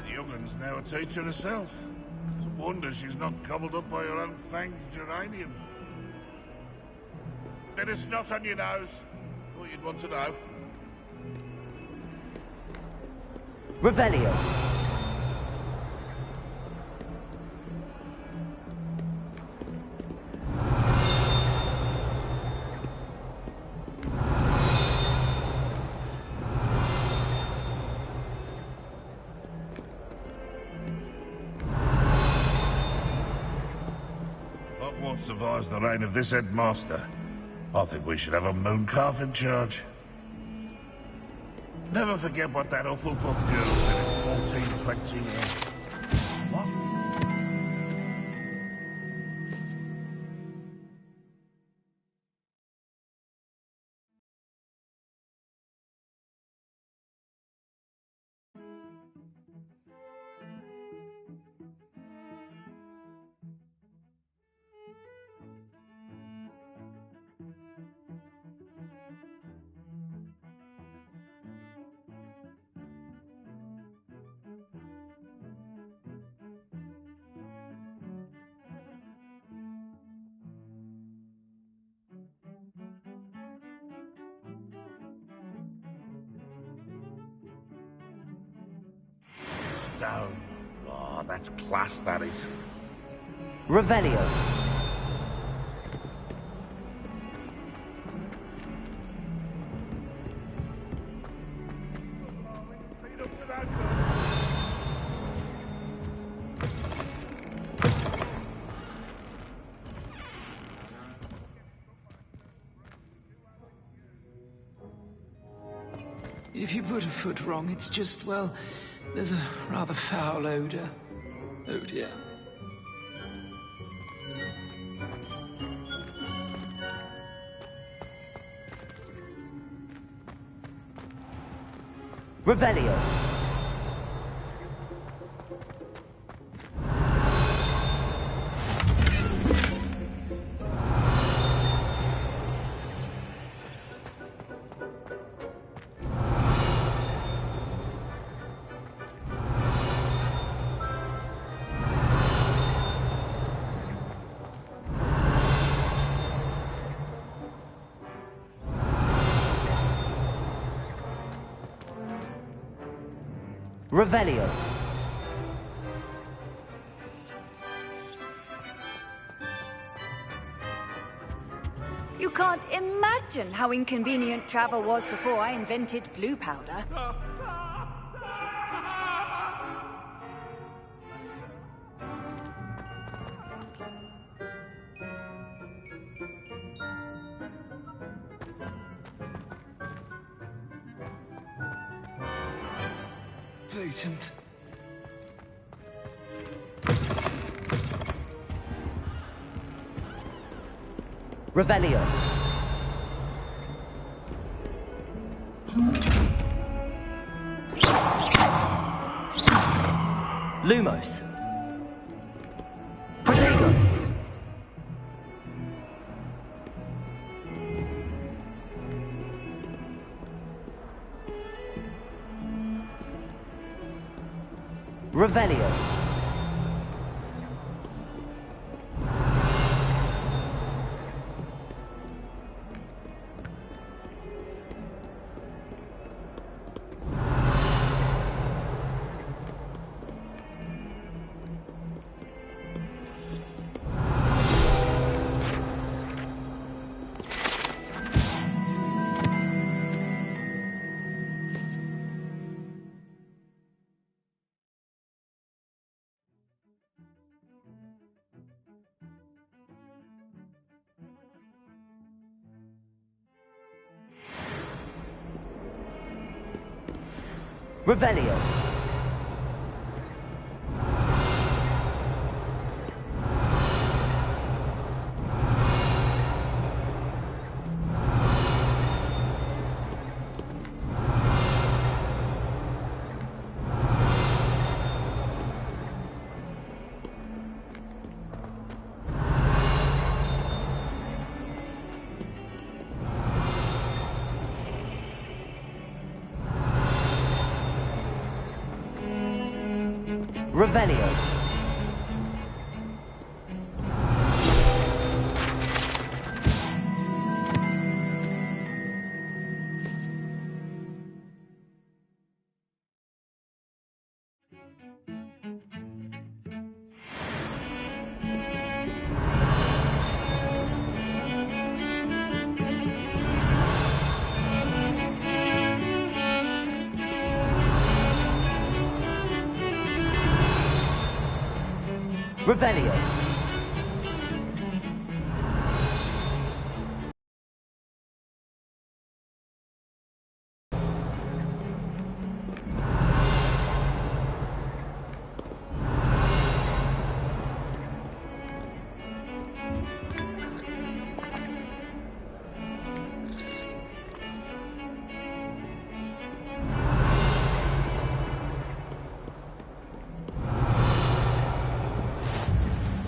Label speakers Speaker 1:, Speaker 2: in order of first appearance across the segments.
Speaker 1: That young'un's now a teacher herself. It's a wonder she's not gobbled up by her own fanged geranium. Bit of snot on your nose. Thought you'd want to know.
Speaker 2: Revelio.
Speaker 1: Hogwarts survives the reign of this headmaster. I think we should have a mooncalf in charge. Never forget what that Hufflepuff girl said in 1421. What? Stone. Oh, that's class, that is.
Speaker 2: Revelio.
Speaker 3: If you put a foot wrong, it's just, well, there's a rather foul odor. Oh dear.
Speaker 2: Revelio. Revelio.
Speaker 4: You can't imagine how inconvenient travel was before I invented flu powder.
Speaker 3: Potent.
Speaker 2: Revelio. Lumos. Protego. Revelio. Revelio. Revelio. Revelio.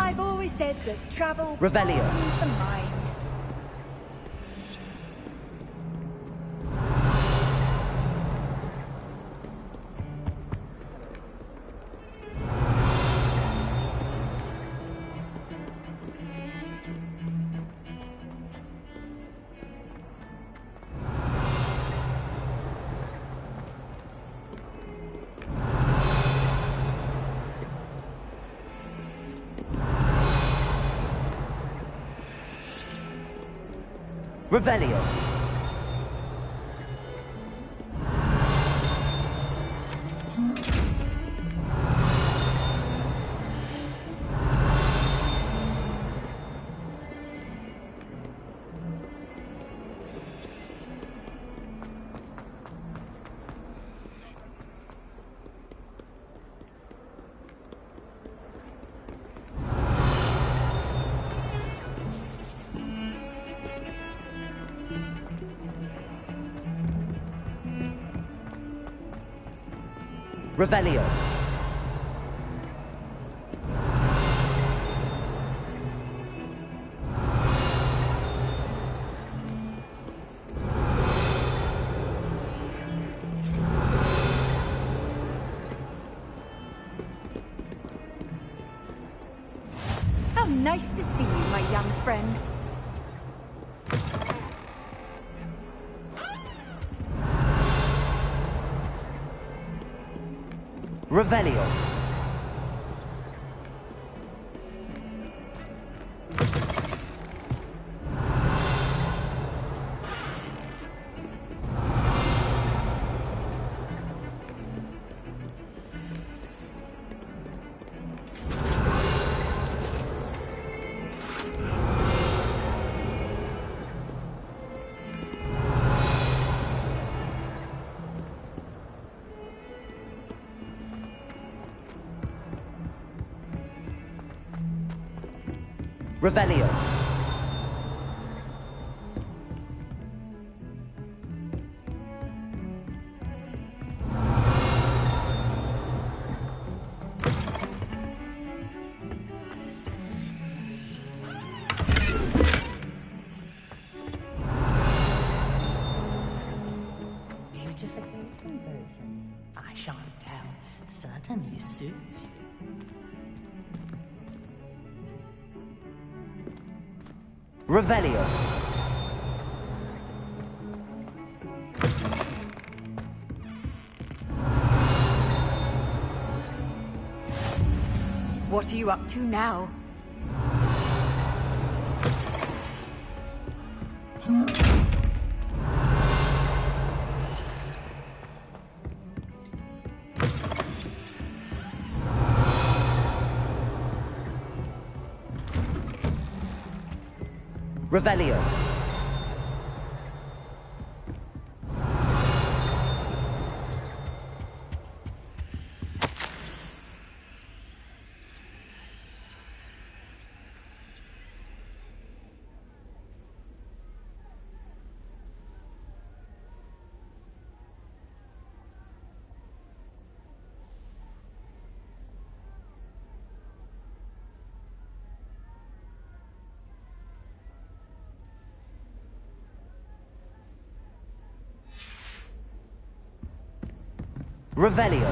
Speaker 4: I've always said that travel
Speaker 2: Revelio.
Speaker 4: broadens the mind.
Speaker 2: Revelio. Revelio.
Speaker 4: How nice to see you, my young friend.
Speaker 2: Revelio. Revelio.
Speaker 5: Beautification version. I shan't tell. Certainly suits you.
Speaker 2: Revelio.
Speaker 4: What are you up to now?
Speaker 2: Revelio. Revelio.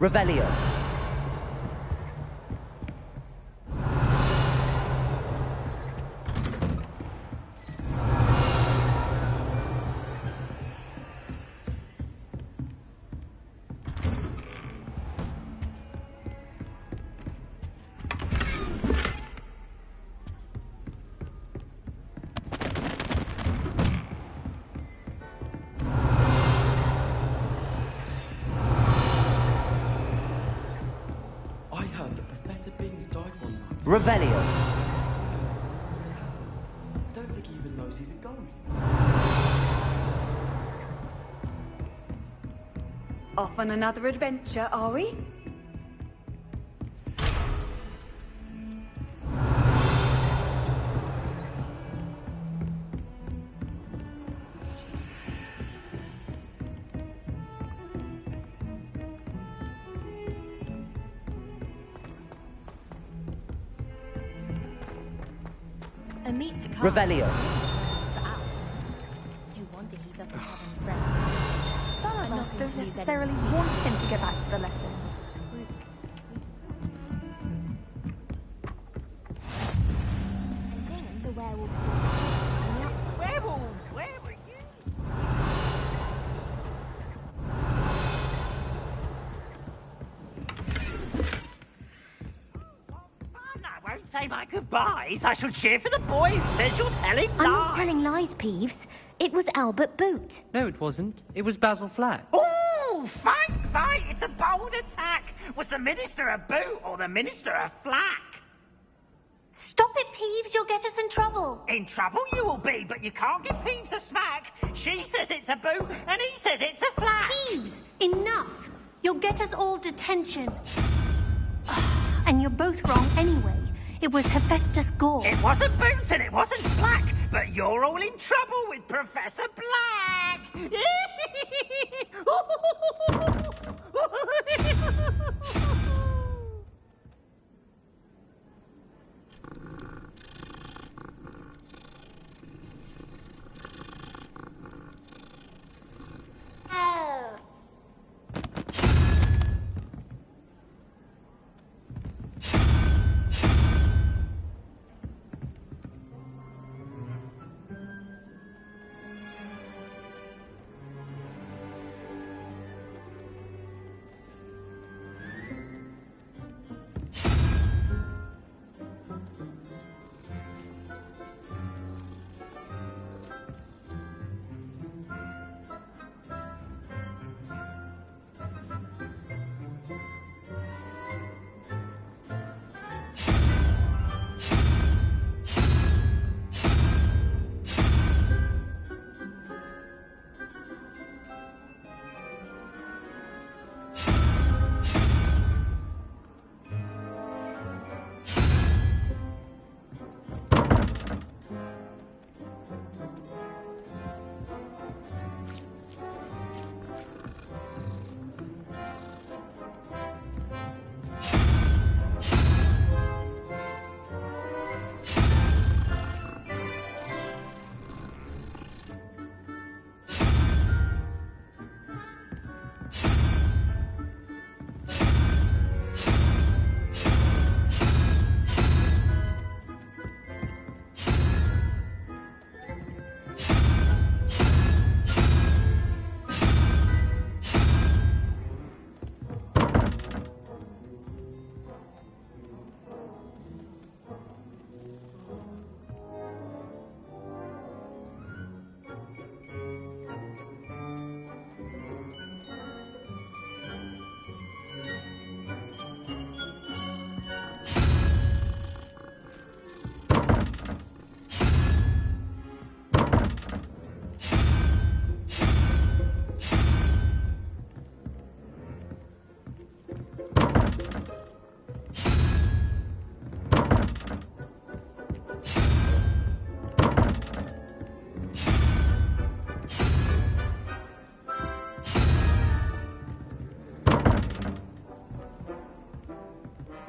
Speaker 2: Revelio.
Speaker 6: I heard that Professor Binns died one night.
Speaker 2: Revelio.
Speaker 6: I don't think he even knows he's a ghost.
Speaker 4: Off on another adventure, are we?
Speaker 7: A meet to come.
Speaker 2: Revelio.
Speaker 7: The Alps. No wonder he doesn't have any friends.
Speaker 8: Some of
Speaker 7: But
Speaker 8: us
Speaker 7: nothing
Speaker 8: don't
Speaker 7: to lose
Speaker 8: necessarily
Speaker 7: anyway.
Speaker 8: want him to get back to the lesson.
Speaker 7: And then the werewolf.
Speaker 8: Werewolves, where were you?
Speaker 9: I won't say my goodbyes. I shall cheer for the boy who says you're telling lies.
Speaker 10: I'm not telling lies, Peeves. It was Albert Boot.
Speaker 11: No, it wasn't. It was Basil Flack.
Speaker 9: Ooh, fight, fight. It's a bold attack. Was the minister a boot or the minister a flack?
Speaker 10: Stop it, Peeves. You'll get us in trouble.
Speaker 9: In trouble you will be, but you can't give Peeves a smack. She says it's a boot and he says it's a flack.
Speaker 10: Peeves, enough. You'll get us all detention. And you're both wrong anyway. It was Hephaestus Gore.
Speaker 9: It wasn't boot and it wasn't flack, but you're all in trouble with Professor Black.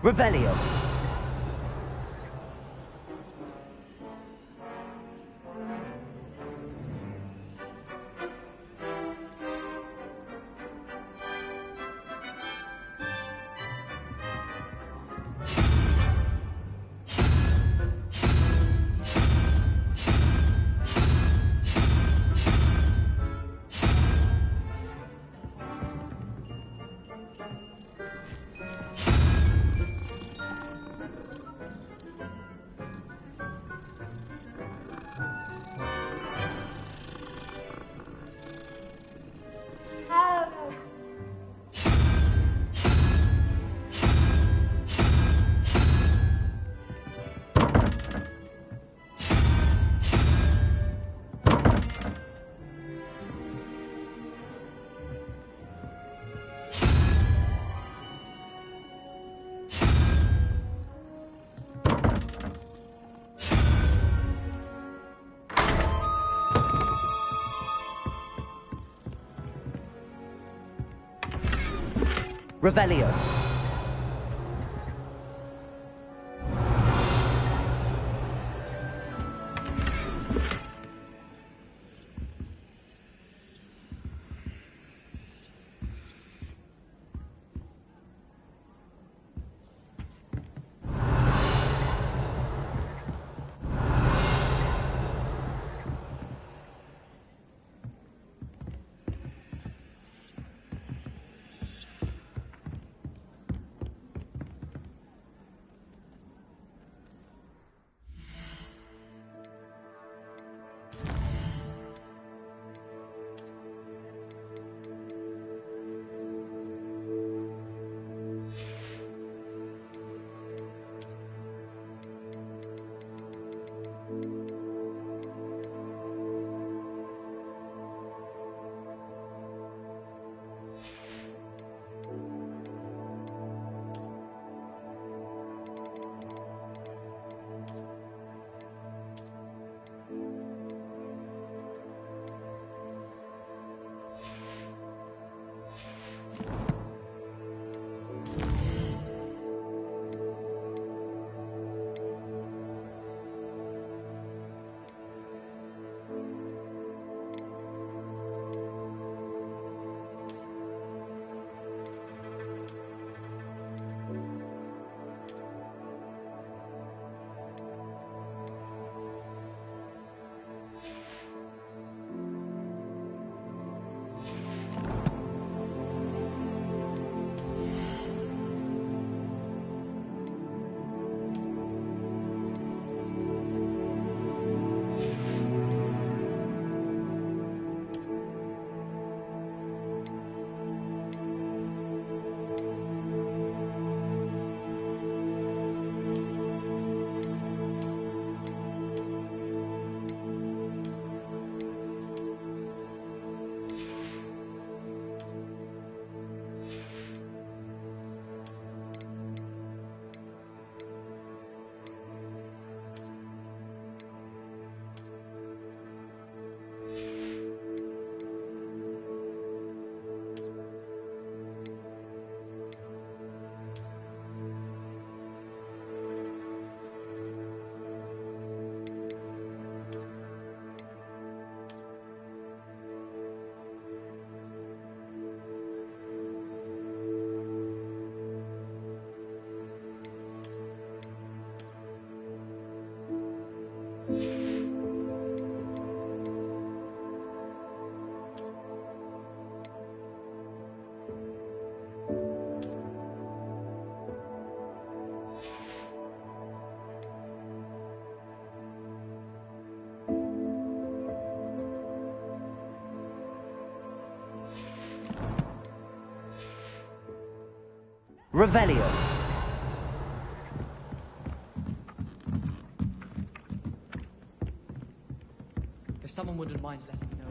Speaker 2: Revelio. Revelio. Revelio.
Speaker 11: If someone wouldn't mind letting me know.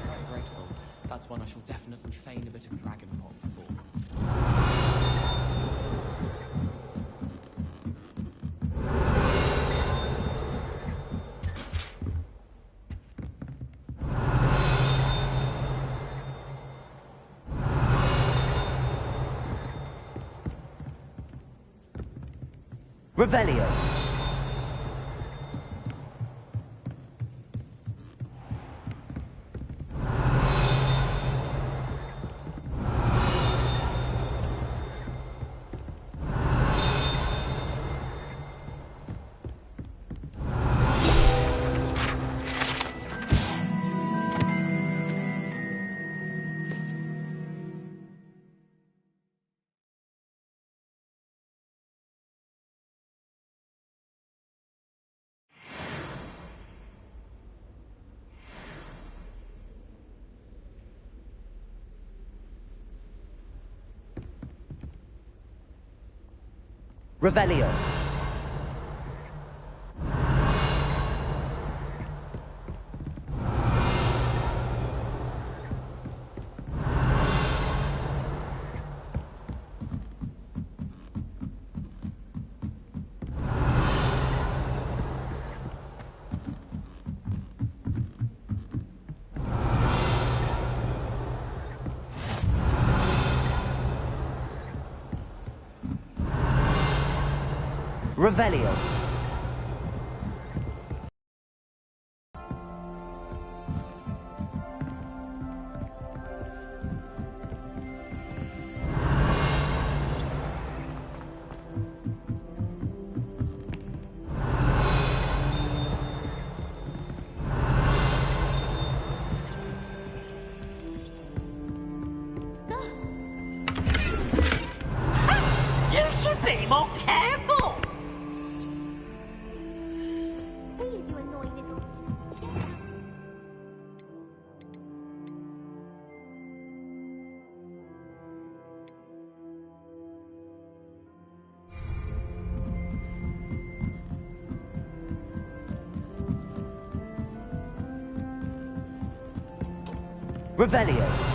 Speaker 11: Very grateful. That's one I shall definitely feign a bit of dragon pox for.
Speaker 2: Revelio. Revelio. Revelio.
Speaker 9: You should be more careful!
Speaker 7: Please, you annoying little...
Speaker 2: Revelio.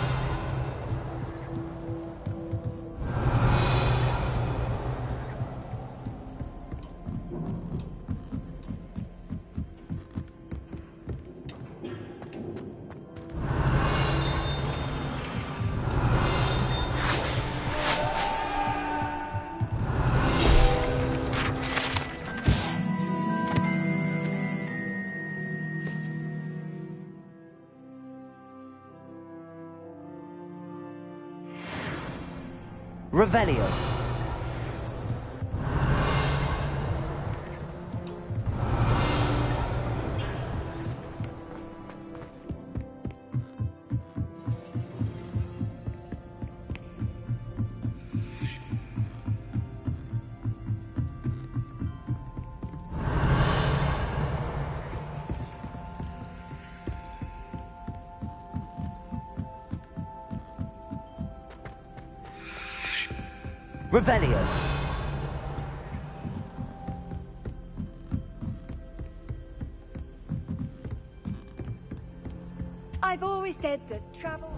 Speaker 2: Revelio. Revelio.
Speaker 4: I've always said that travel...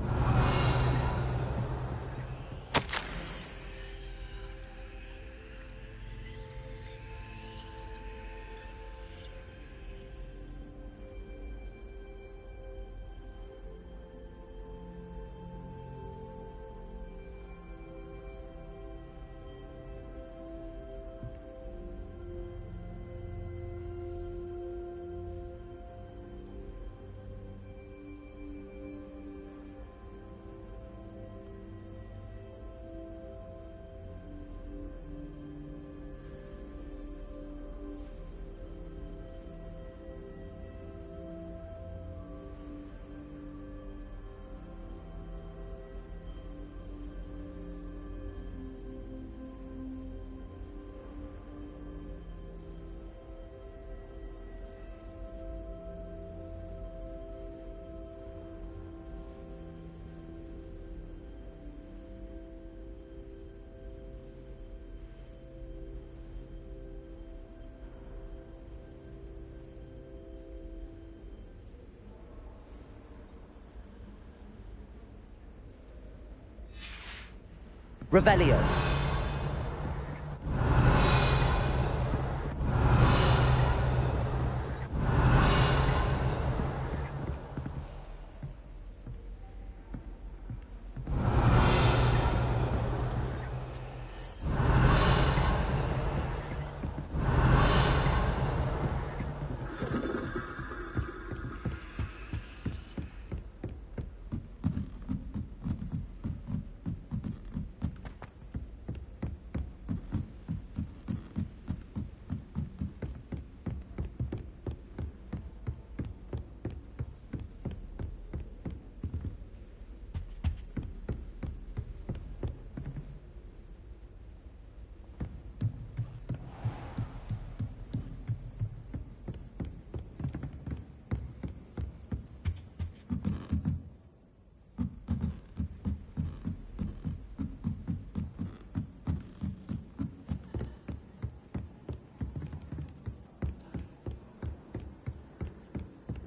Speaker 2: Revelio.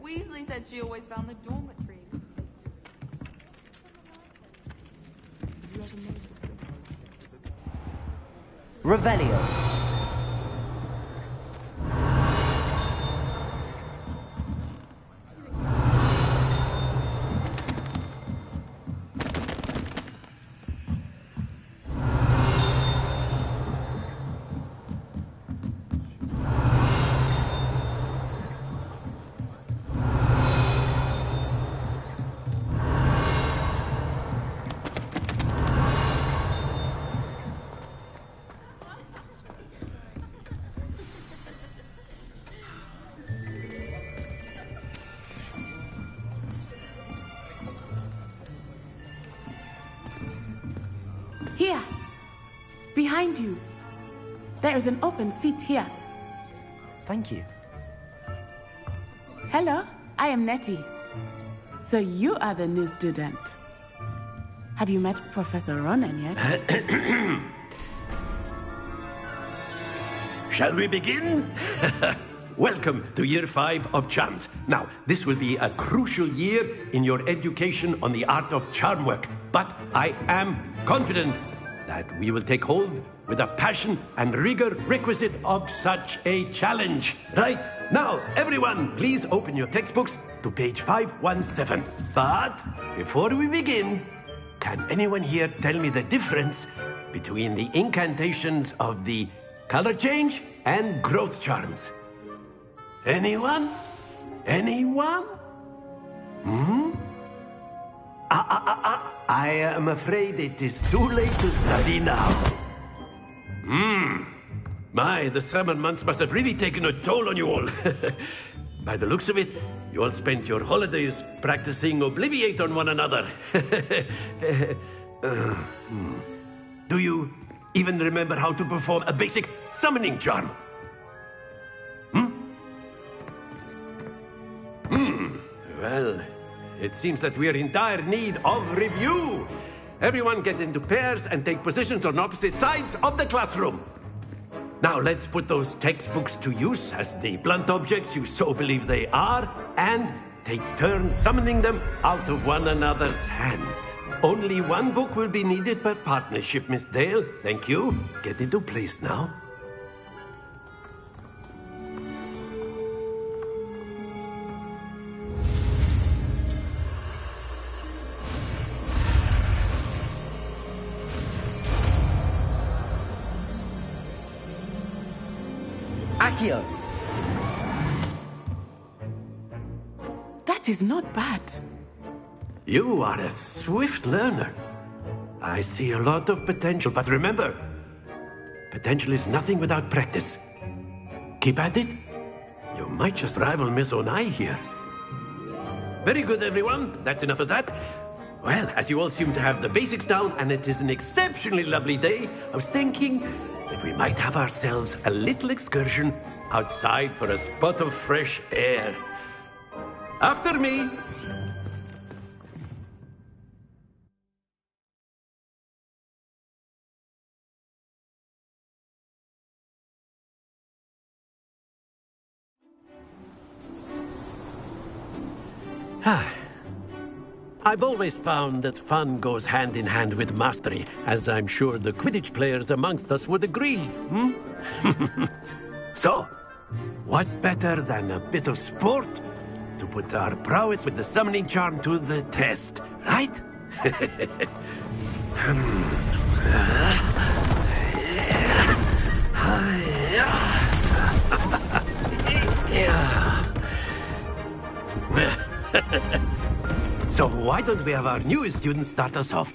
Speaker 8: Weasley said she always found the dormitory.
Speaker 2: Revelio.
Speaker 12: Here. Behind you. There is an open seat here.
Speaker 2: Thank you.
Speaker 12: Hello, I am Nettie. So you are the new student. Have you met Professor Ronan yet?
Speaker 13: Shall we begin? Welcome to Year 5 of Charms. Now, this will be a crucial year in your education on the art of charm work. But I am confident that we will take hold with the passion and rigor requisite of such a challenge. Right, now, everyone, please open your textbooks to page 517. But before we begin, can anyone here tell me the difference between the incantations of the color change and growth charms? Anyone? Anyone? I am afraid it is too late to study now. My, the summer months must have really taken a toll on you all. By the looks of it, you all spent your holidays practicing Obliviate on one another. Do you even remember how to perform a basic summoning charm? Well, it seems that we are in dire need of review. Everyone get into pairs and take positions on opposite sides of the classroom. Now let's put those textbooks to use as the blunt objects you so believe they are, and take turns summoning them out of one another's hands. Only one book will be needed per partnership, Miss Dale. Thank you. Get into place now.
Speaker 2: Accio!
Speaker 12: That is not bad.
Speaker 13: You are a swift learner. I see a lot of potential, but remember, potential is nothing without practice. Keep at it. You might just rival Miss Onai here. Very good, everyone. That's enough of that. Well, as you all seem to have the basics down, and it is an exceptionally lovely day, I was thinking that we might have ourselves a little excursion outside for a spot of fresh air. After me. I've always found that fun goes hand in hand with mastery, as I'm sure the Quidditch players amongst us would agree. So, what better than a bit of sport to put our prowess with the summoning charm to the test, right? So why don't we have our newest student start us off?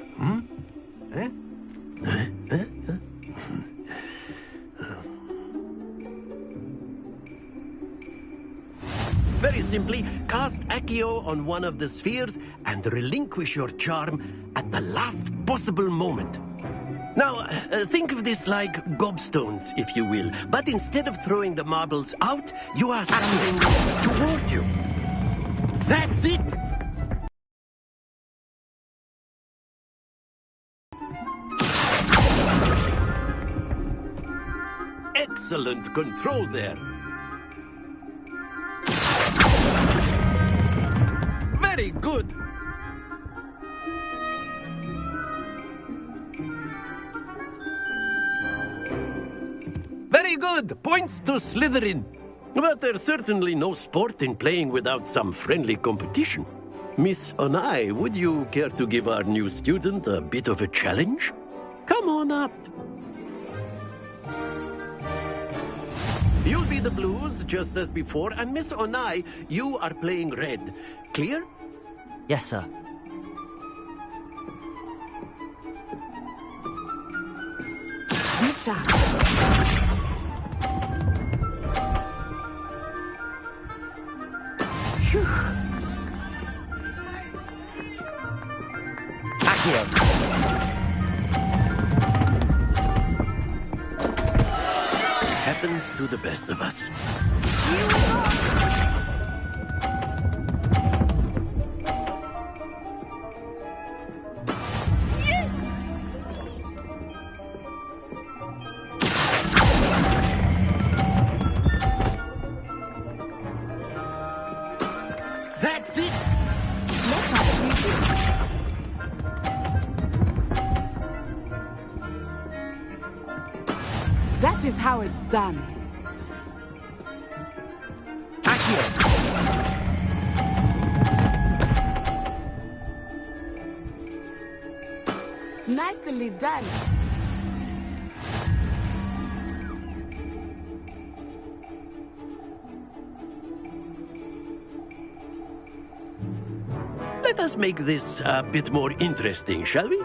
Speaker 13: Very simply, cast Accio on one of the spheres and relinquish your charm at the last possible moment. Now, think of this like gobstones, if you will. But instead of throwing the marbles out, you are sending them toward you. That's it! Excellent control there. Very good. Very good. Points to Slytherin. But there's certainly no sport in playing without some friendly competition. Miss Onai, would you care to give our new student a bit of a challenge? Come on up. You'll be the blues, just as before, and Miss Onai, you are playing red. Clear?
Speaker 2: Yes, sir.
Speaker 12: Misha.
Speaker 2: Accio!
Speaker 13: happens to the best of us.
Speaker 9: That's it!
Speaker 12: That is how it's done. Nicely done.
Speaker 13: Let us make this a bit more interesting, shall we?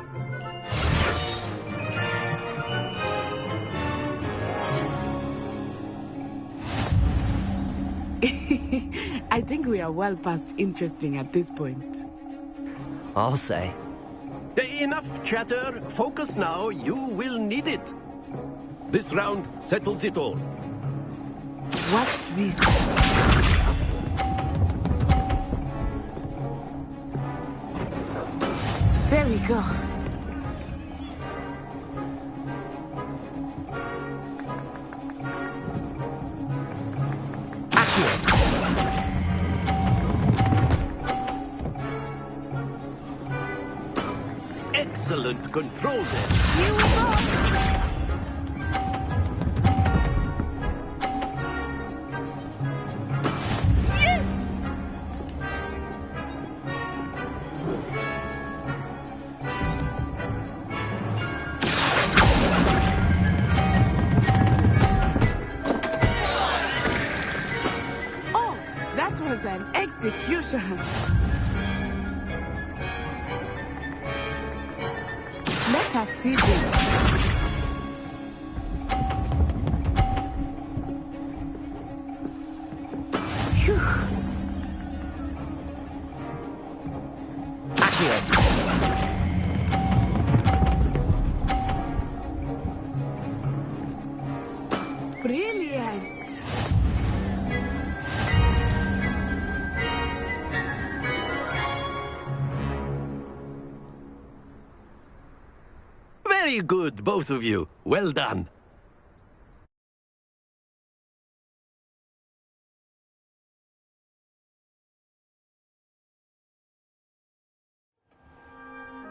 Speaker 12: I think we are well past interesting at this point.
Speaker 2: I'll say.
Speaker 13: Enough chatter. Focus now. You will need it. This round settles it all.
Speaker 12: Watch this. There we go.
Speaker 13: Excellent control there.
Speaker 12: Here we go. Yes! Oh, that was an execution. Let us see this. Phew. Brilliant.
Speaker 13: Very good, both of you. Well done.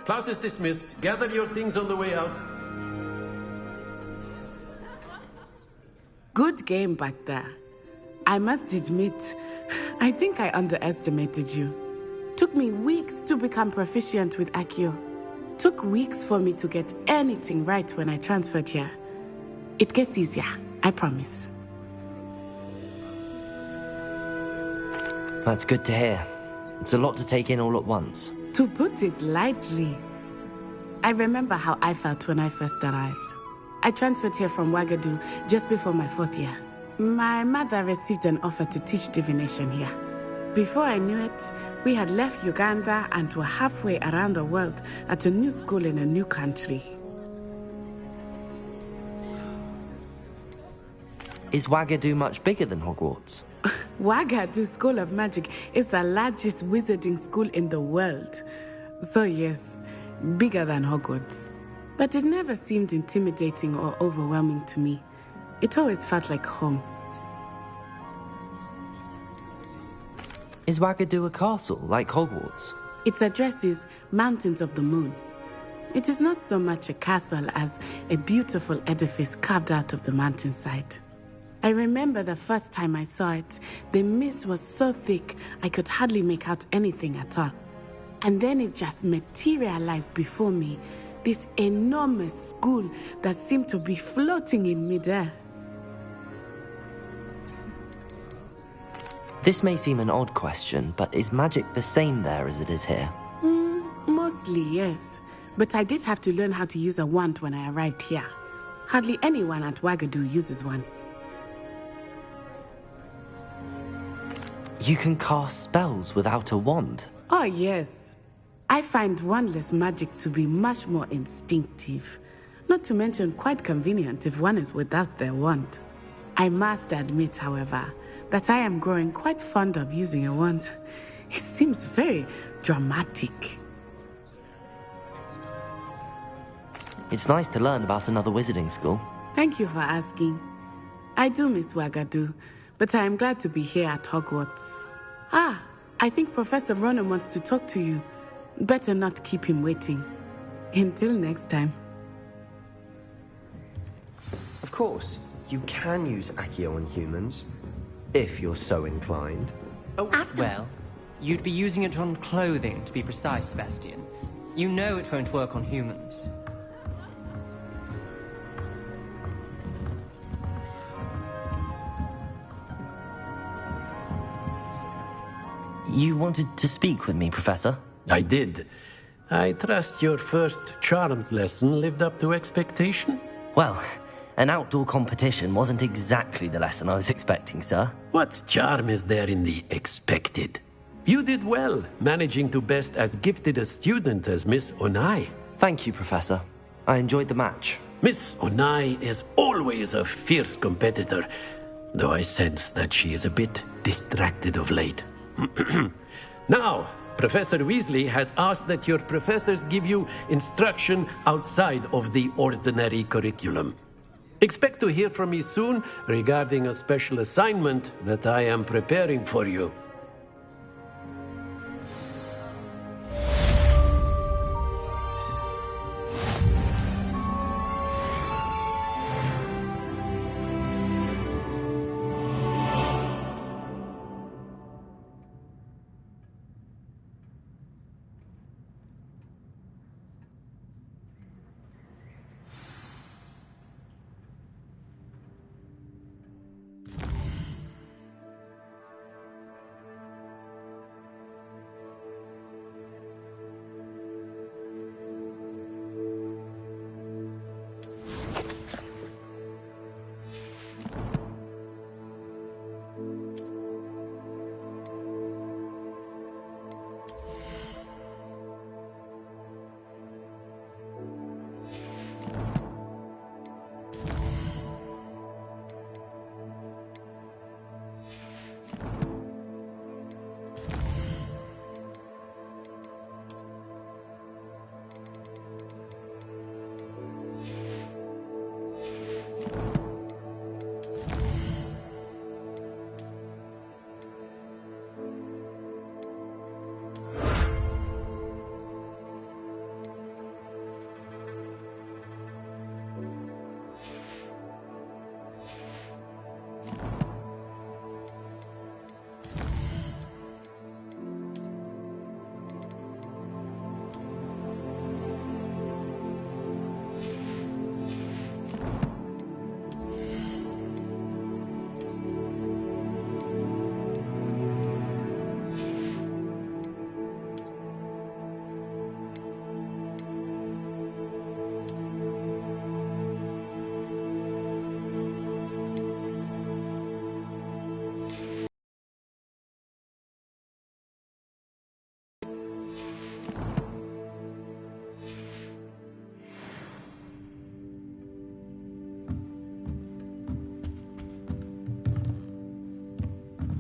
Speaker 13: Class is dismissed. Gather your things on the way out.
Speaker 12: Good game back there. I must admit, I think I underestimated you. Took me weeks to become proficient with Accio. Took weeks for me to get anything right when I transferred here. It gets easier, I promise.
Speaker 2: That's good to hear. It's a lot to take in all at once.
Speaker 12: To put it lightly, I remember how I felt when I first arrived. I transferred here from Wagadu just before my 4th year. My mother received an offer to teach divination here. Before I knew it, we had left Uganda and were halfway around the world at a new school in a new country.
Speaker 2: Is Wagadu much bigger than Hogwarts?
Speaker 12: Wagadu School of Magic is the largest wizarding school in the world. So yes, bigger than Hogwarts. But it never seemed intimidating or overwhelming to me. It always felt like home.
Speaker 2: Is Wagadu a castle, like Hogwarts?
Speaker 12: Its address is Mountains of the Moon. It is not so much a castle as a beautiful edifice carved out of the mountainside. I remember the first time I saw it, the mist was so thick I could hardly make out anything at all. And then it just materialized before me, this enormous school that seemed to be floating in midair.
Speaker 2: This may seem an odd question, but is magic the same there as it is here?
Speaker 12: Mostly, yes. But I did have to learn how to use a wand when I arrived here. Hardly anyone at Wagadu uses one.
Speaker 2: You can cast spells without a wand?
Speaker 12: Oh, yes. I find wandless magic to be much more instinctive. Not to mention quite convenient if one is without their wand. I must admit, however, that I am growing quite fond of using a wand. It seems very dramatic.
Speaker 2: It's nice to learn about another wizarding school.
Speaker 12: Thank you for asking. I do miss Wagadu, but I am glad to be here at Hogwarts. Ah, I think Professor Ronan wants to talk to you. Better not keep him waiting. Until next time.
Speaker 14: Of course, you can use Accio on humans, if you're so inclined.
Speaker 11: Well, you'd be using it on clothing, to be precise, Sebastian. You know it won't work on humans.
Speaker 2: You wanted to speak with me, Professor?
Speaker 13: I did. I trust your first charms lesson lived up to expectation?
Speaker 2: Well, an outdoor competition wasn't exactly the lesson I was expecting, sir.
Speaker 13: What charm is there in the expected? You did well, managing to best as gifted a student as Miss Onai.
Speaker 2: Thank you, Professor. I enjoyed the match.
Speaker 13: Miss Onai is always a fierce competitor, though I sense that she is a bit distracted of late. Now, Professor Weasley has asked that your professors give you instruction outside of the ordinary curriculum. Expect to hear from me soon regarding a special assignment that I am preparing for you.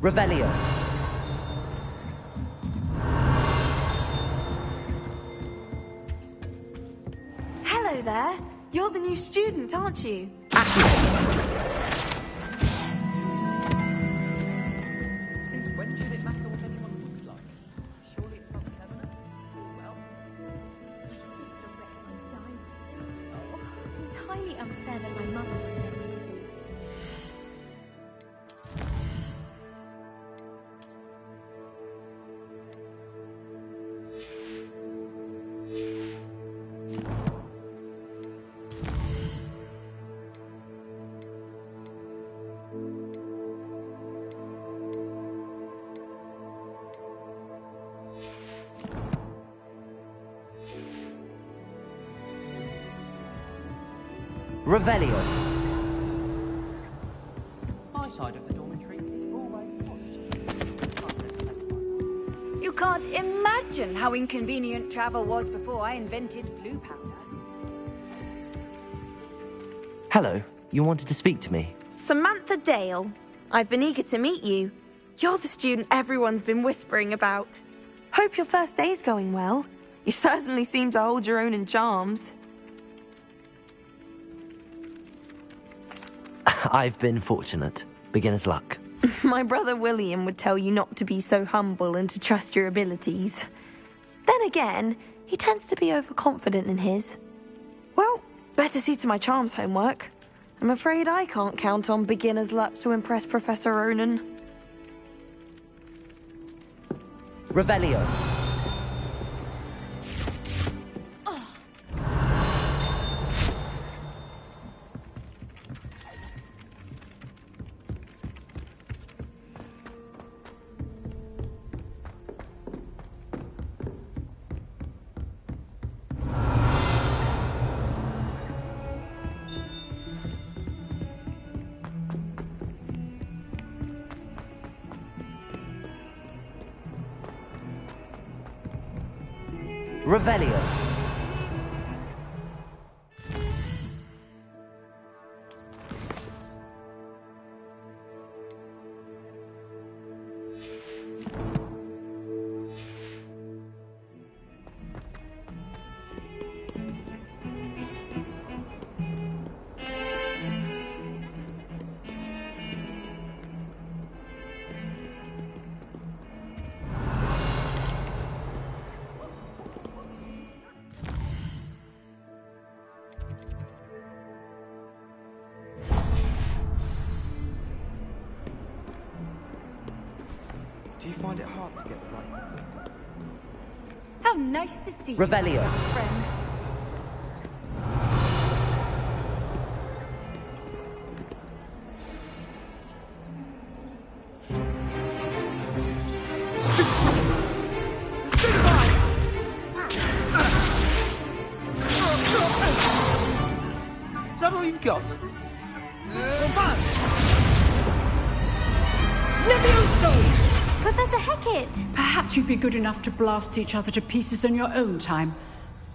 Speaker 2: Revelio.
Speaker 4: Hello there. You're the new student, aren't you?
Speaker 11: Since when should it matter what anyone looks like? Surely it's not cleverness? Well,
Speaker 7: My sister recommended diving. Oh, entirely unfair that my mother would let me do.
Speaker 2: Revelio.
Speaker 11: my side of the dormitory is always watched.
Speaker 4: You can't imagine how inconvenient travel was before I invented flu powder.
Speaker 2: Hello, you wanted to speak to me?
Speaker 15: Samantha Dale. I've been eager to meet you. You're the student everyone's been whispering about. Hope your first day's going well. You certainly seem to hold your own in charms.
Speaker 2: I've been fortunate. Beginner's luck.
Speaker 15: My brother William would tell you not to be so humble and to trust your abilities. Then again, he tends to be overconfident in his. Well, better see to my charms homework. I'm afraid I can't count on beginner's luck to impress Professor Ronan.
Speaker 2: Revelio. Revelio.
Speaker 6: Do you find it hard to get the right?
Speaker 4: How nice to see
Speaker 2: Revelio.
Speaker 4: you, friend.
Speaker 6: Is that all you've got?
Speaker 10: Levioso! Professor Hecat!
Speaker 16: Perhaps you'd be good enough to blast each other to pieces in your own time.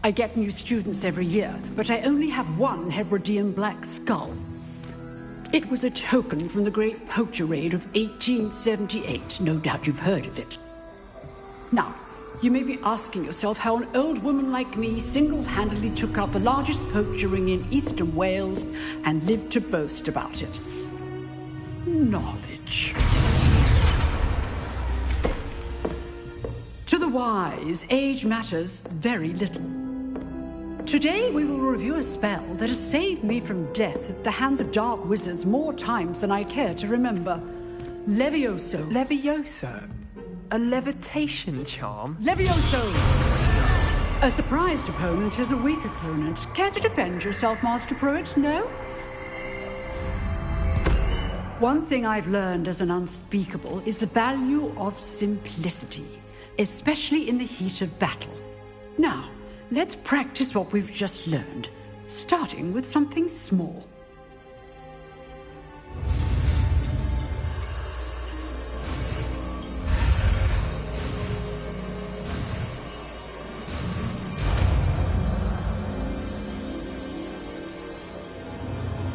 Speaker 16: I get new students every year, but I only have one Hebridean black skull. It was a token from the Great Poacher Raid of 1878. No doubt you've heard of it. Now, you may be asking yourself how an old woman like me single-handedly took out the largest poacher ring in eastern Wales and lived to boast about it. Knowledge. To the wise, age matters very little. Today we will review a spell that has saved me from death at the hands of dark wizards more times than I care to remember. Levioso.
Speaker 11: Levioso? A levitation charm?
Speaker 16: Levioso! A surprised opponent is a weak opponent. Care to defend yourself, Master Pruitt? No? One thing I've learned as an unspeakable is the value of simplicity, especially in the heat of battle. Now, let's practice what we've just learned, starting with something small.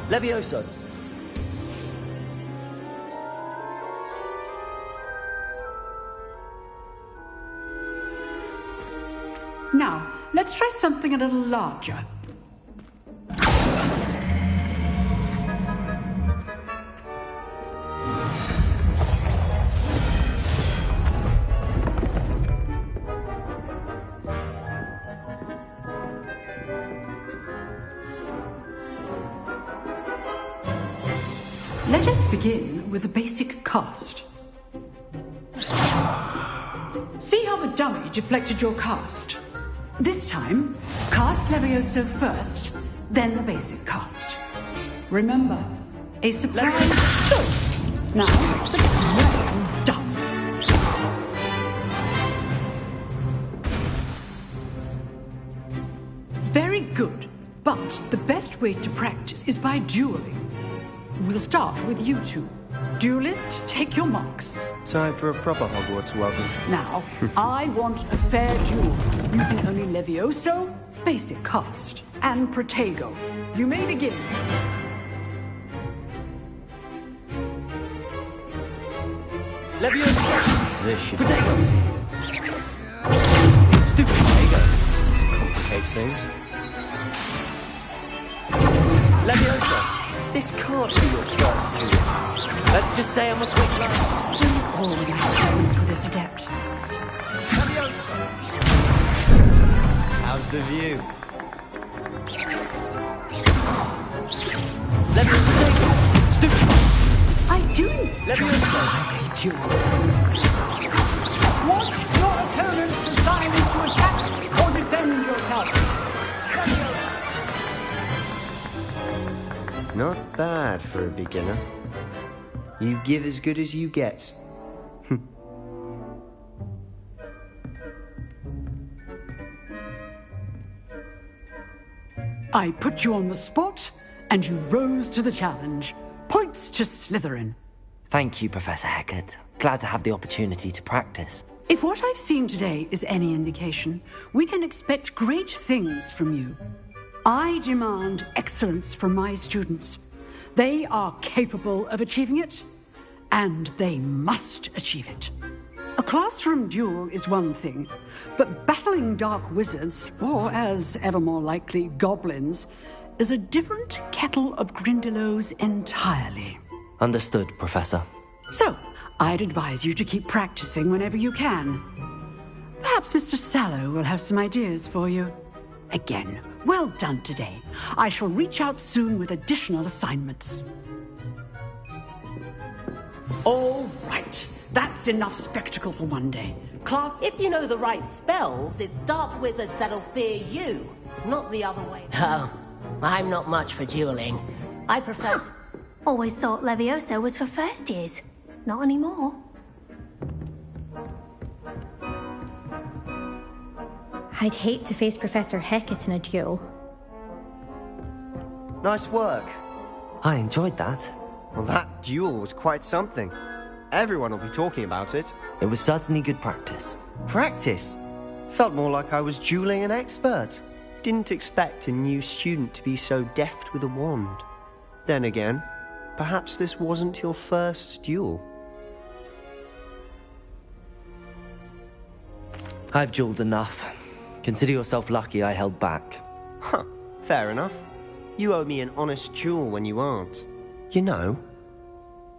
Speaker 2: Levioso.
Speaker 16: Now, let's try something a little larger. Let us begin with the basic cast. See how the dummy deflected your cast? This time, cast Levioso first, then the basic cast. Remember, a surprise... Now, well done. Very good, but the best way to practice is by dueling. We'll start with you two. Duelists, take your marks.
Speaker 14: Time for a proper Hogwarts welcome.
Speaker 16: Now, I want a fair duel, using only Levioso, basic cast, and Protego. You may begin.
Speaker 11: Leviosa!
Speaker 14: This should be
Speaker 11: Potato!
Speaker 14: easy.
Speaker 11: Stupid
Speaker 14: potato. Complicates things.
Speaker 11: Leviosa!
Speaker 14: This can't be your first duel.
Speaker 11: Let's just say I'm a quick learner.
Speaker 16: We all need servants with this adept.
Speaker 14: How's the view?
Speaker 11: Leviosa! Stupid!
Speaker 16: I do.
Speaker 11: Leviosa!
Speaker 16: I do. Watch your opponent's design to attack or defend yourself.
Speaker 14: Not bad for a beginner. You give as good as you get.
Speaker 16: I put you on the spot, and you rose to the challenge. Points to Slytherin.
Speaker 2: Thank you, Professor Hecat. Glad to have the opportunity to practice.
Speaker 16: If what I've seen today is any indication, we can expect great things from you. I demand excellence from my students. They are capable of achieving it, and they must achieve it. A classroom duel is one thing, but battling dark wizards, or as ever more likely, goblins, is a different kettle of Grindylows entirely.
Speaker 2: Understood, Professor.
Speaker 16: So, I'd advise you to keep practicing whenever you can. Perhaps Mr. Sallow will have some ideas for you. Again, well done today. I shall reach out soon with additional assignments. All right. That's enough spectacle for one day. Class...
Speaker 17: If you know the right spells, it's dark wizards that'll fear you, not the other way.
Speaker 18: Oh, I'm not much for dueling. I prefer...
Speaker 10: Always thought Leviosa was for first years. Not anymore.
Speaker 7: I'd hate to face Professor Hecat in a duel.
Speaker 14: Nice work.
Speaker 2: I enjoyed that.
Speaker 14: Well, that duel was quite something. Everyone will be talking about it.
Speaker 2: It was certainly good practice.
Speaker 14: Practice? Felt more like I was dueling an expert. Didn't expect a new student to be so deft with a wand. Then again, perhaps this wasn't your first duel.
Speaker 2: I've dueled enough. Consider yourself lucky I held back.
Speaker 14: Huh, fair enough. You owe me an honest duel when you aren't. You know,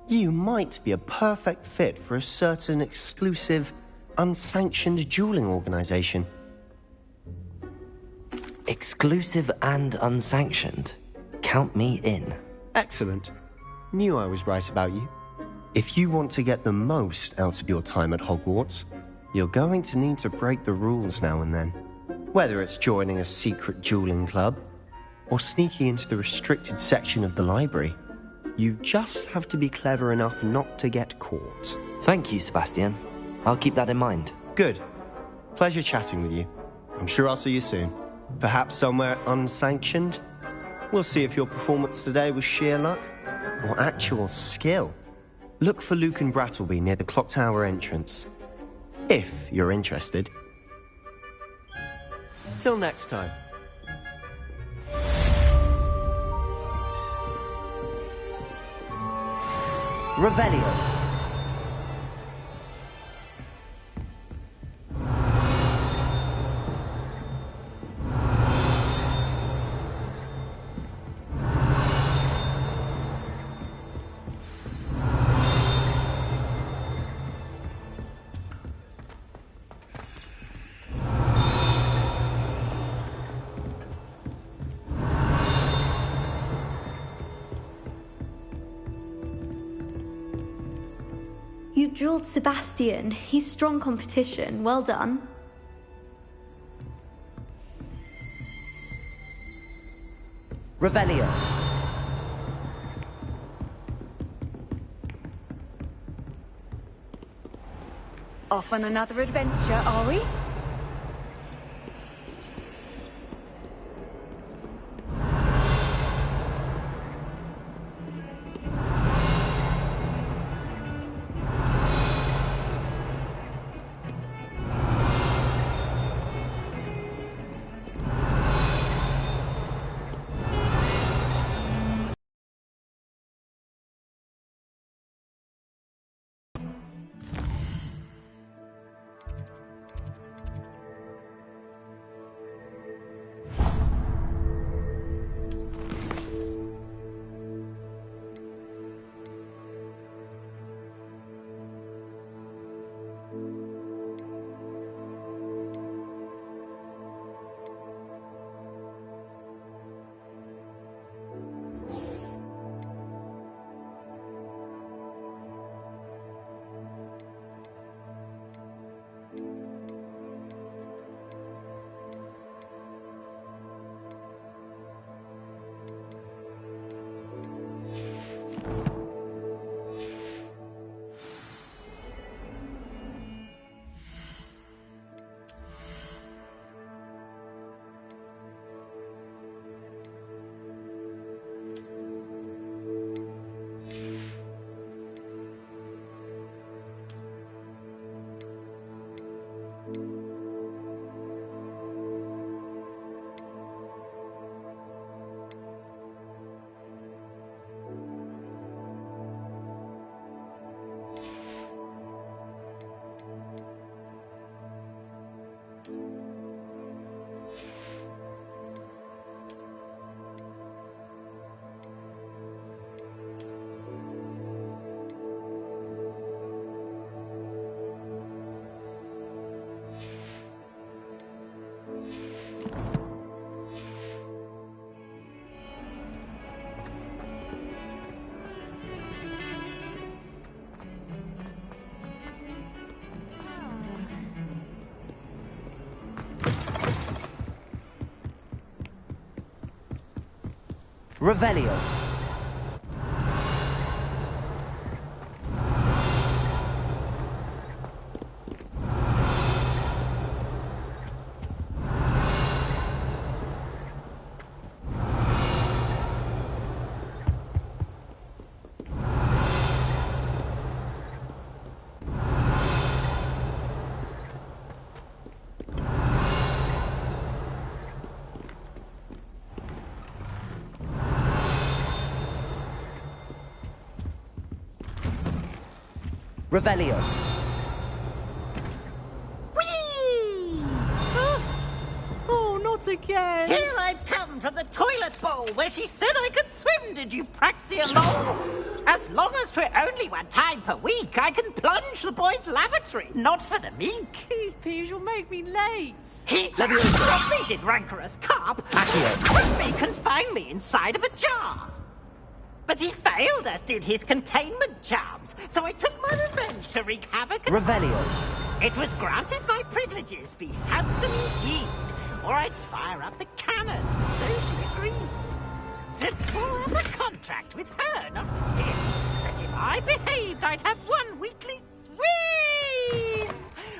Speaker 14: you might be a perfect fit for a certain exclusive, unsanctioned dueling organization.
Speaker 2: Exclusive and unsanctioned? Count me in.
Speaker 14: Excellent. Knew I was right about you. If you want to get the most out of your time at Hogwarts, you're going to need to break the rules now and then. Whether it's joining a secret dueling club, or sneaking into the restricted section of the library, you just have to be clever enough not to get caught.
Speaker 2: Thank you, Sebastian. I'll keep that in mind.
Speaker 14: Good. Pleasure chatting with you. I'm sure I'll see you soon. Perhaps somewhere unsanctioned? We'll see if your performance today was sheer luck or actual skill. Look for Luke and Brattleby near the clock tower entrance. If you're interested. Till next time.
Speaker 2: Revelio.
Speaker 7: You dueled Sebastian. He's strong competition. Well done.
Speaker 2: Revelio.
Speaker 4: Off on another adventure, are we?
Speaker 2: Revelio. Revelio.
Speaker 9: Whee!
Speaker 17: Oh, not again.
Speaker 9: Here I've come from the toilet bowl where she said I could swim. Did you praxia lol? As long as 'twere only one time per week, I can plunge the boy's lavatory, not for the meek.
Speaker 17: These peas will make me late.
Speaker 9: He just stopped me, did rancorous carp. Quick me, confine me inside of a jar. But he failed, as did his containment charms, so I took my revenge to wreak havoc.
Speaker 2: Revelio.
Speaker 9: It was granted my privileges be handsome indeed, or I'd fire up the cannon, so she agreed. To draw up a contract with her, not with him, that if I behaved, I'd have one weekly swim.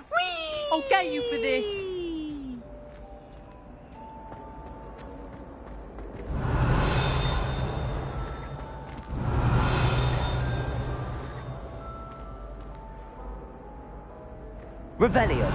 Speaker 9: Whee!
Speaker 17: I'll get you for this.
Speaker 2: Revelio.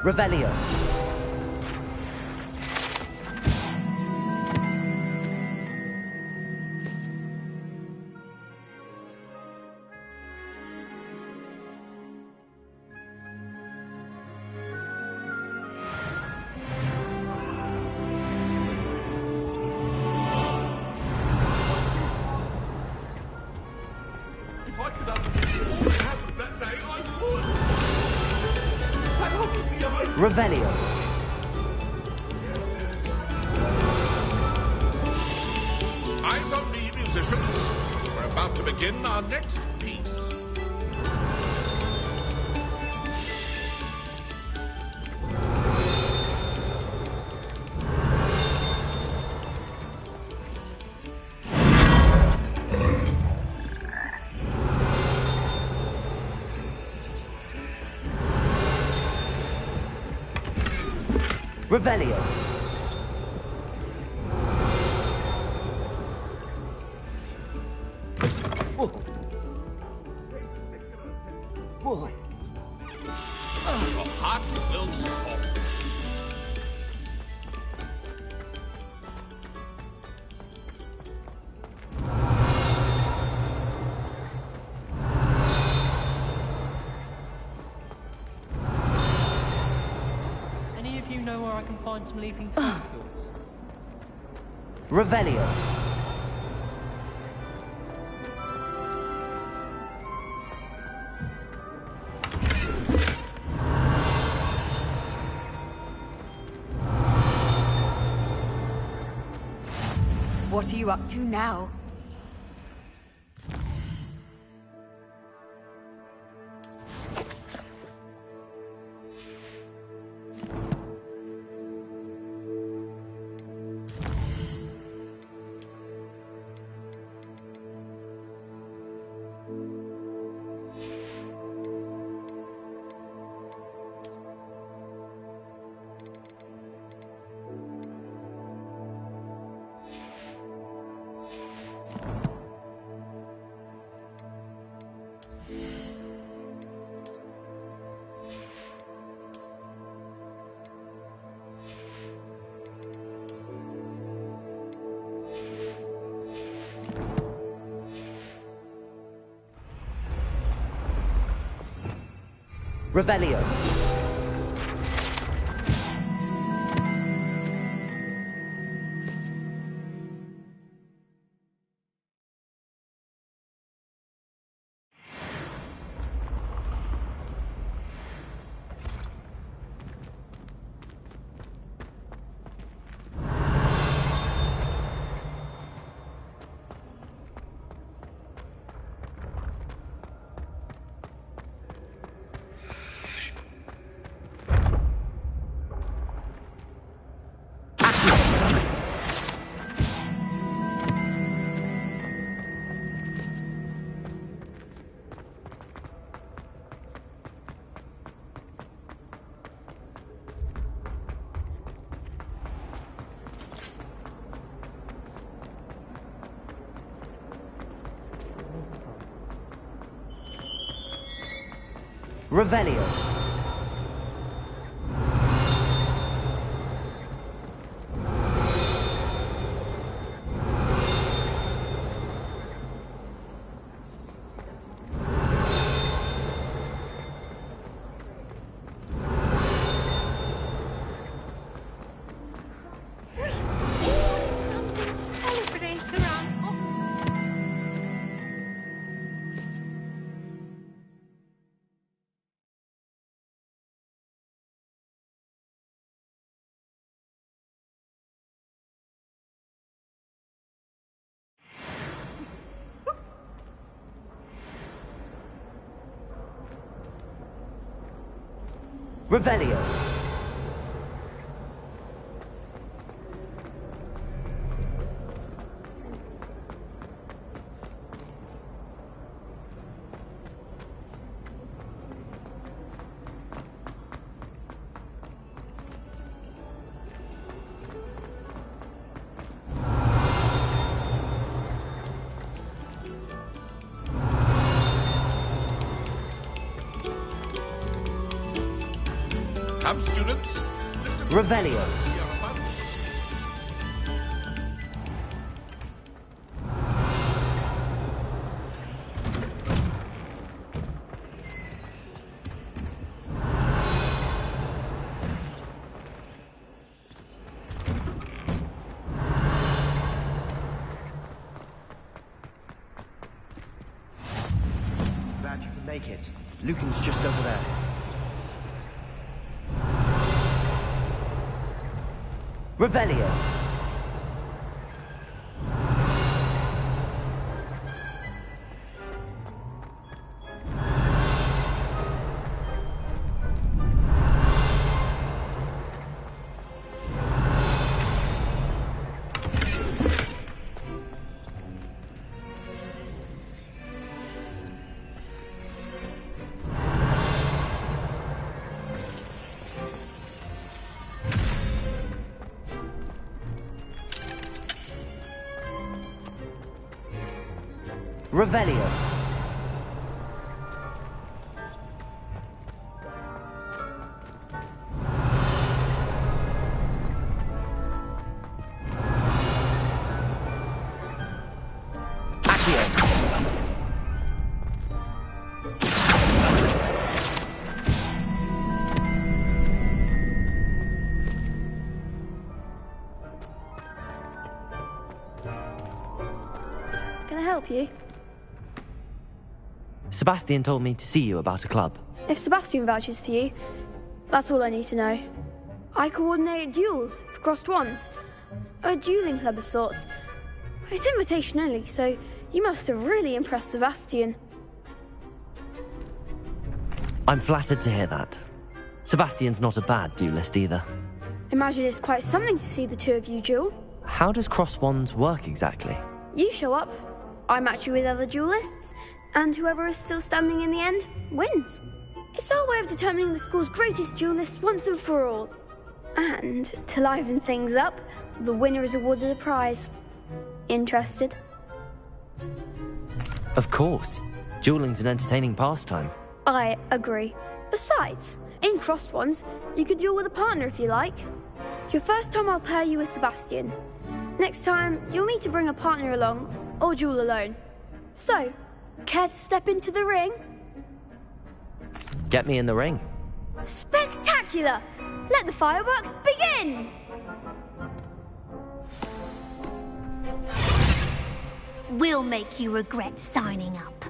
Speaker 2: Revelio.
Speaker 1: If I could understand all that happened that day, I would. That holds me behind.
Speaker 2: Revelio.
Speaker 1: Eyes on me, musicians. We're about to begin our next piece.
Speaker 2: Revelio. Whoa. Whoa.
Speaker 1: Your heart will soar.
Speaker 17: Any of
Speaker 11: of you know where I can find some leaping toadstools?
Speaker 2: Revelio.
Speaker 4: What are you up to now?
Speaker 2: Revelio. Revelio. Revelio.
Speaker 1: Come, students. Listen.
Speaker 2: Revelio.
Speaker 19: Glad you can make it. Lucan's just over there.
Speaker 2: Revelio. Revelio.
Speaker 20: I help you?
Speaker 2: Sebastian told me to see you about a club.
Speaker 20: If Sebastian vouches for you, that's all I need to know. I coordinate duels for crossed wands. A dueling club of sorts. It's invitation only, so you must have really impressed Sebastian.
Speaker 2: I'm flattered to hear that. Sebastian's not a bad duelist either.
Speaker 20: Imagine it's quite something to see the two of you duel.
Speaker 2: How does cross wands work exactly?
Speaker 20: You show up, I match you with other duelists, and whoever is still standing in the end wins. It's our way of determining the school's greatest duelist once and for all. And to liven things up, the winner is awarded a prize. Interested?
Speaker 2: Of course. Dueling's an entertaining pastime.
Speaker 20: I agree. Besides, in crossed ones, you could duel with a partner if you like. Your first time I'll pair you with Sebastian. Next time, you'll need to bring a partner along, or duel alone. So, care to step into the ring?
Speaker 2: Get me in the ring.
Speaker 20: Spectacular! Let the fireworks begin!
Speaker 10: We'll make you regret signing up.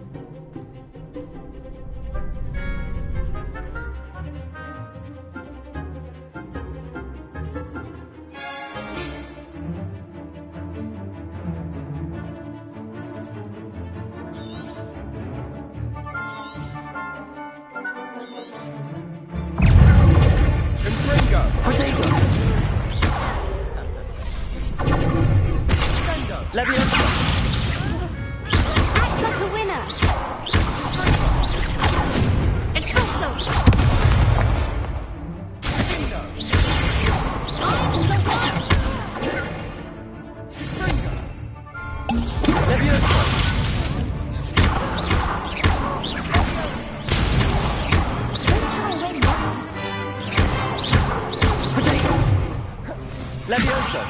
Speaker 10: Act like a winner. Expulso.
Speaker 19: Levioso!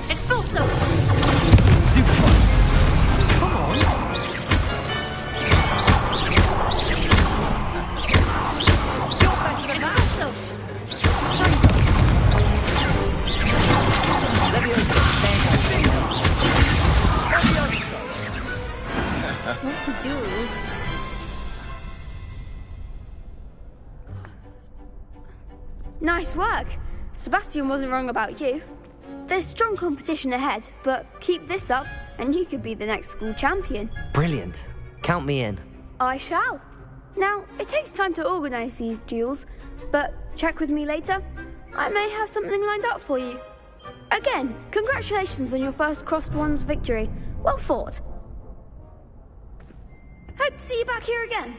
Speaker 10: Expulso.
Speaker 19: Stupid one!
Speaker 10: Come on.
Speaker 19: You're better than that! Levioso!
Speaker 20: What to do? Nice work. Sebastian wasn't wrong about you. There's strong competition ahead, but keep this up and you could be the next school champion.
Speaker 2: Brilliant. Count me in.
Speaker 20: I shall. Now, it takes time to organise these duels, but check with me later. I may have something lined up for you. Again, congratulations on your first crossed wands victory. Well fought. Hope to see you back here again.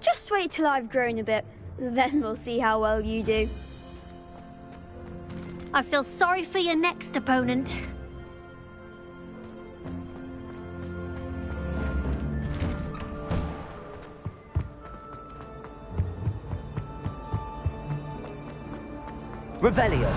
Speaker 20: Just wait till I've grown a bit, then we'll see how well you do.
Speaker 10: I feel sorry for your next opponent.
Speaker 2: Revelio.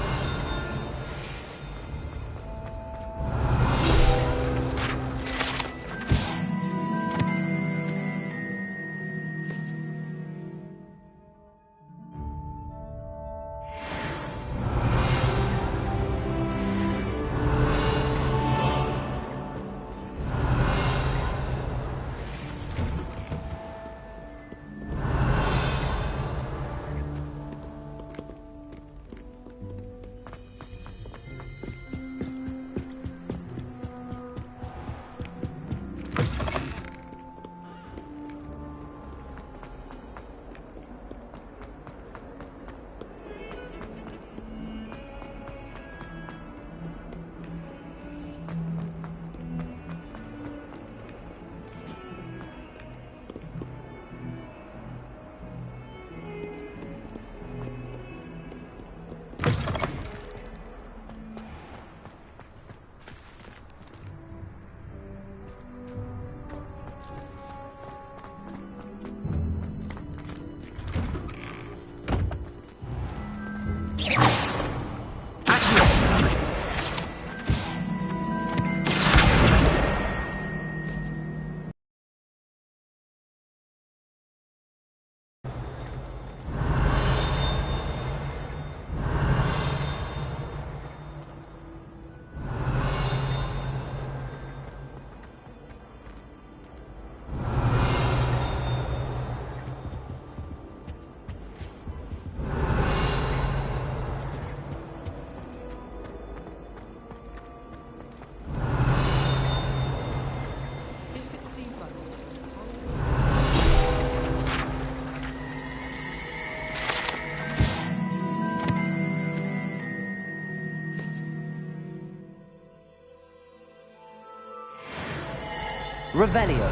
Speaker 2: Revelio.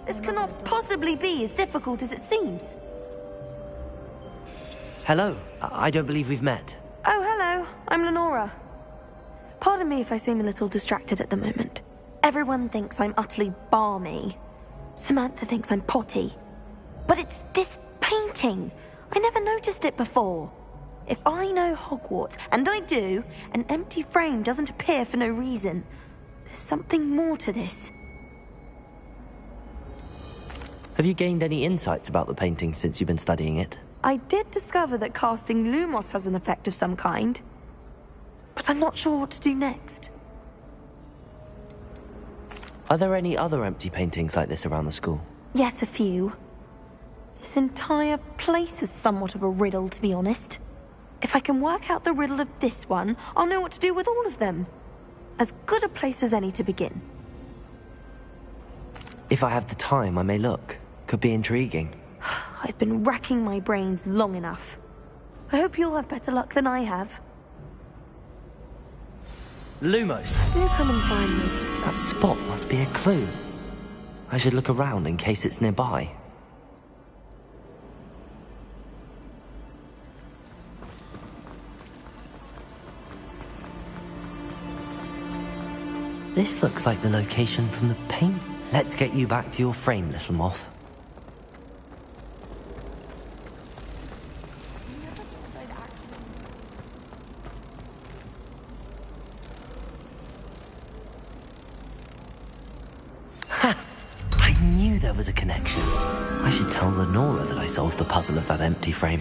Speaker 15: This cannot possibly be as difficult as it seems.
Speaker 2: Hello. I don't believe we've met.
Speaker 15: Oh, hello. I'm Lenora. Pardon me if I seem a little distracted at the moment. Everyone thinks I'm utterly balmy. Samantha thinks I'm potty. But it's this painting. I never noticed it before. If I know Hogwarts, and I do, an empty frame doesn't appear for no reason. There's something more to this.
Speaker 2: Have you gained any insights about the painting since you've been studying it?
Speaker 15: I did discover that casting Lumos has an effect of some kind. But I'm not sure what to do next.
Speaker 2: Are there any other empty paintings like this around the school?
Speaker 15: Yes, a few. This entire place is somewhat of a riddle, to be honest. If I can work out the riddle of this one, I'll know what to do with all of them. As good a place as any to begin.
Speaker 2: If I have the time, I may look. Could be intriguing.
Speaker 15: I've been racking my brains long enough. I hope you'll have better luck than I have.
Speaker 2: Lumos.
Speaker 15: Do come and find me.
Speaker 2: That spot must be a clue. I should look around in case it's nearby. This looks like the location from the paint. Let's get you back to your frame, little moth. There was a connection. I should tell Lenora that I solved the puzzle of that empty frame.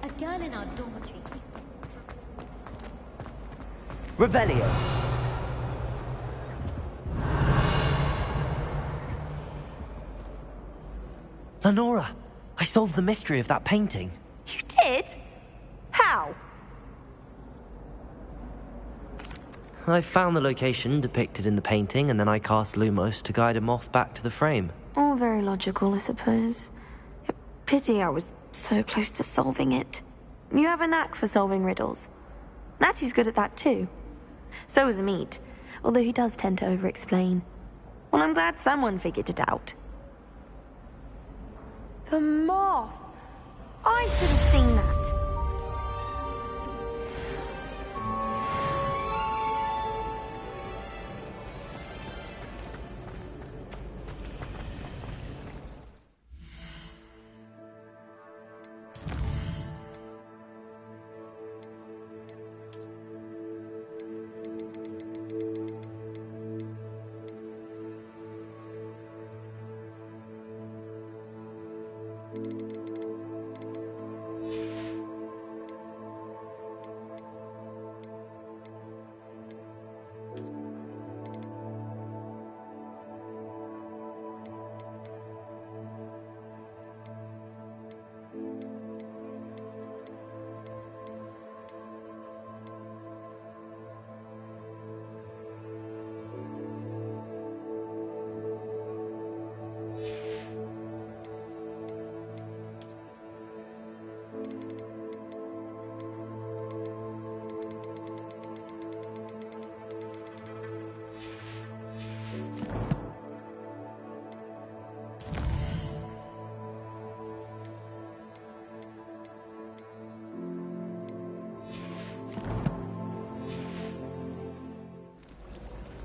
Speaker 7: A girl in our dormitory.
Speaker 2: Revelio. Lenora, I solved the mystery of that painting.
Speaker 15: You did? How?
Speaker 2: I found the location depicted in the painting, and then I cast Lumos to guide a moth back to the frame.
Speaker 15: All very logical, I suppose. Pity I was so close to solving it. You have a knack for solving riddles. Natty's good at that too. So is Meat, although he does tend to over-explain. Well, I'm glad someone figured it out. The moth! I should have seen that.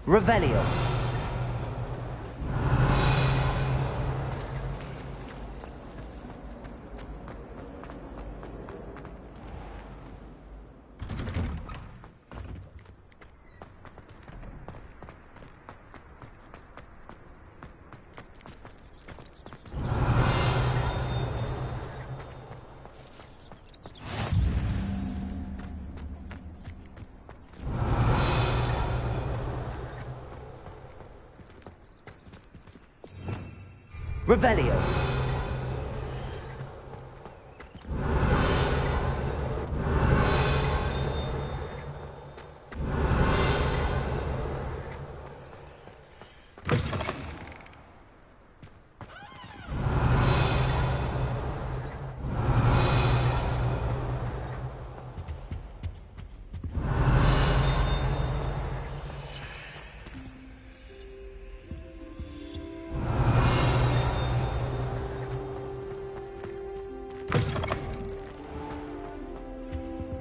Speaker 2: Revelio. Revelio.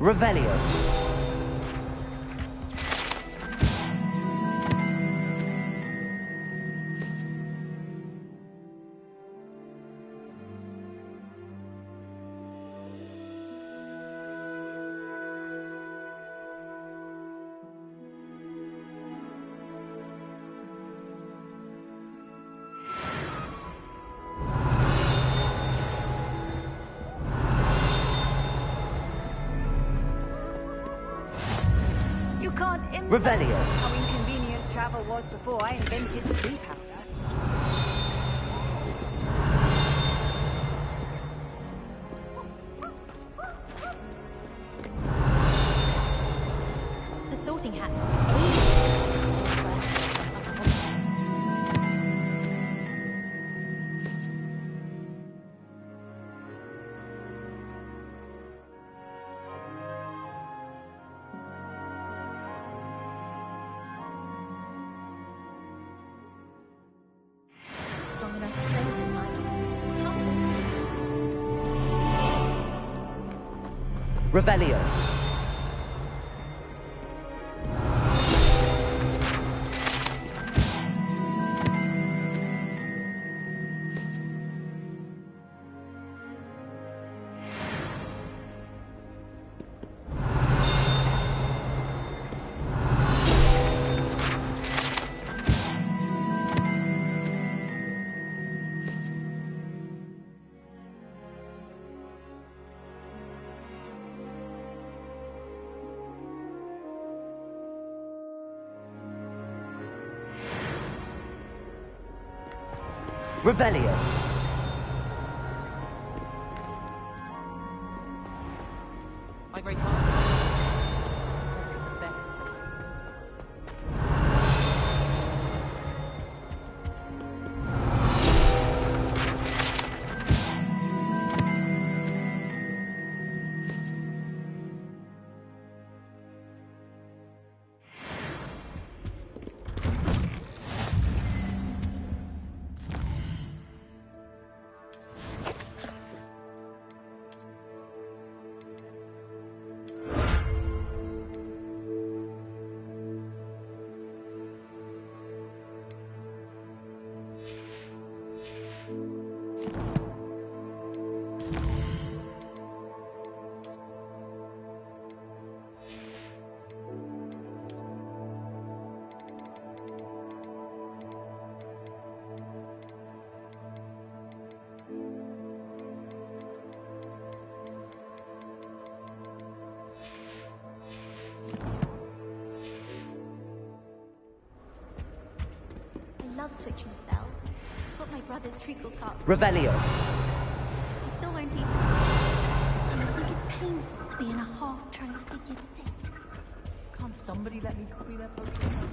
Speaker 2: Revelio.
Speaker 4: You can't
Speaker 2: Revelio.
Speaker 4: imagine how inconvenient travel was before I invented flea powder.
Speaker 7: The sorting hat. Strong enough to save him, I guess.
Speaker 2: Revelio. Revelio.
Speaker 11: My great aunt.
Speaker 7: I love switching spells. Got my brother's treacle tart.
Speaker 2: Revelio.
Speaker 7: I still won't eat it. Do you think it's painful to be in a half-transfigured state?
Speaker 11: Can't somebody let me copy their Pokemon?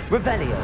Speaker 2: Revelio.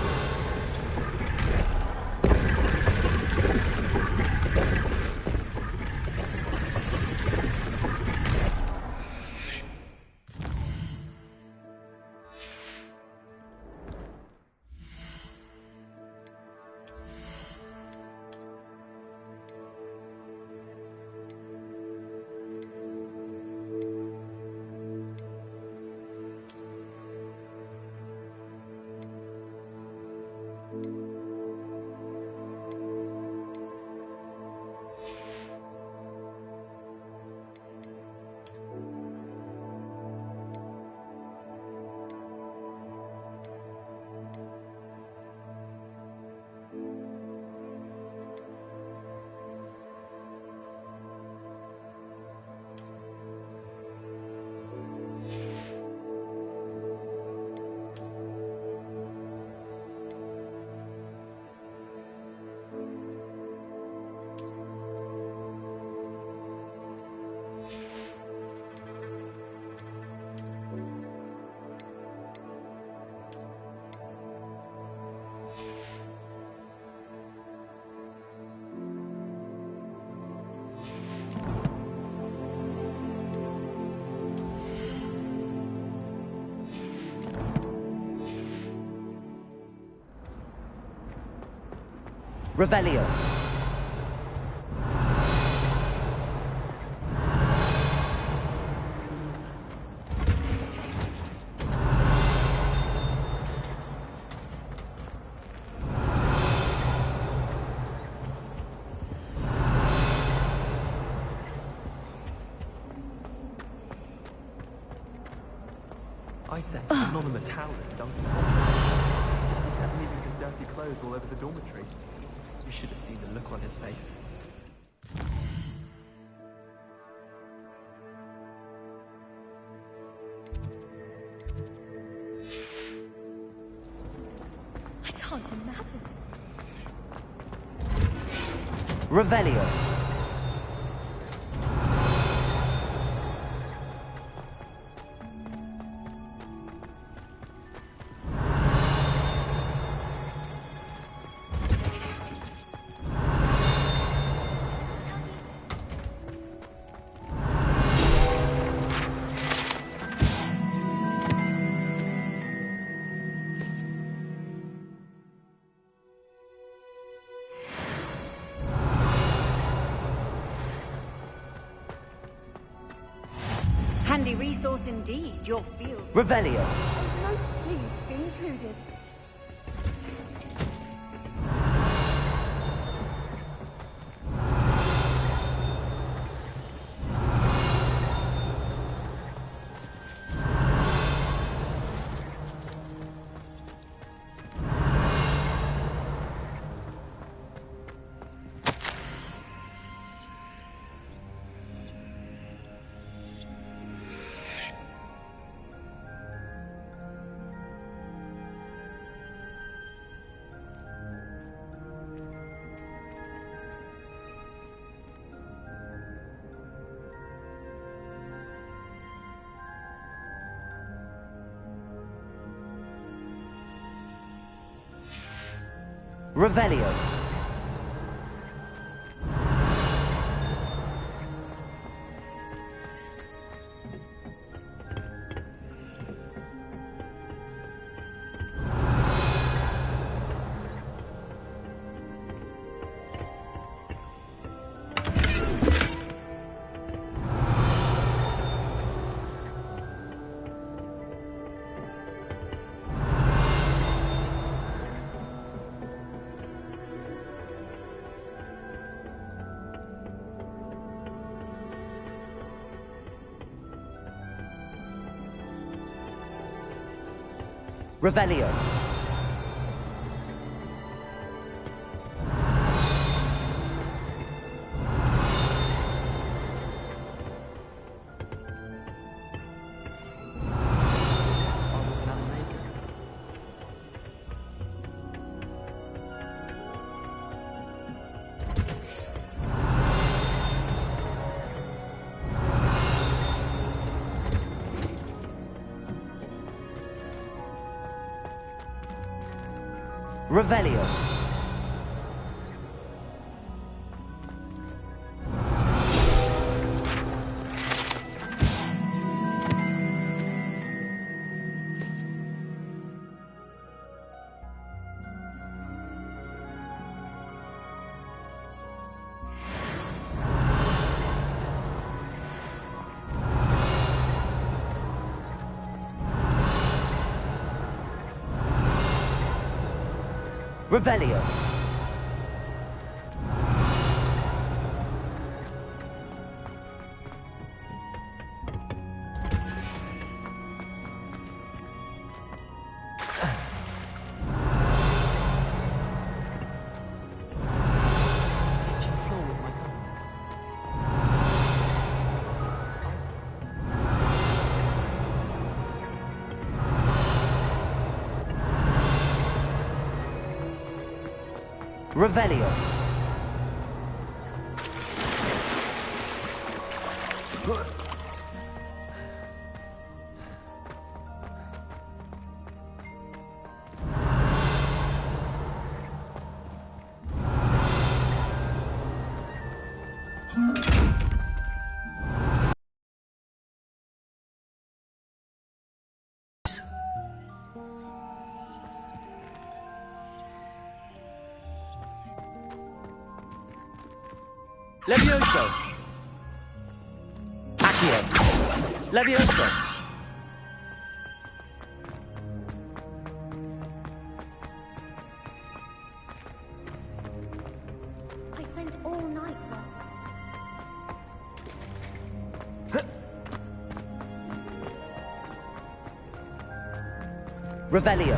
Speaker 2: Revelio.
Speaker 19: I said anonymous howler, Duncan. He kept leaving his dirty clothes all over the dormitory. You should have seen the look on his face.
Speaker 7: I can't imagine.
Speaker 2: Revelio.
Speaker 4: Handy resource indeed, your field.
Speaker 2: Revelio.
Speaker 7: No sleep included.
Speaker 2: Revelio. Revelio. Revelio. Revelio. Revelio. Levioso! Accio! Levioso!
Speaker 7: I spent all night
Speaker 2: Revelio!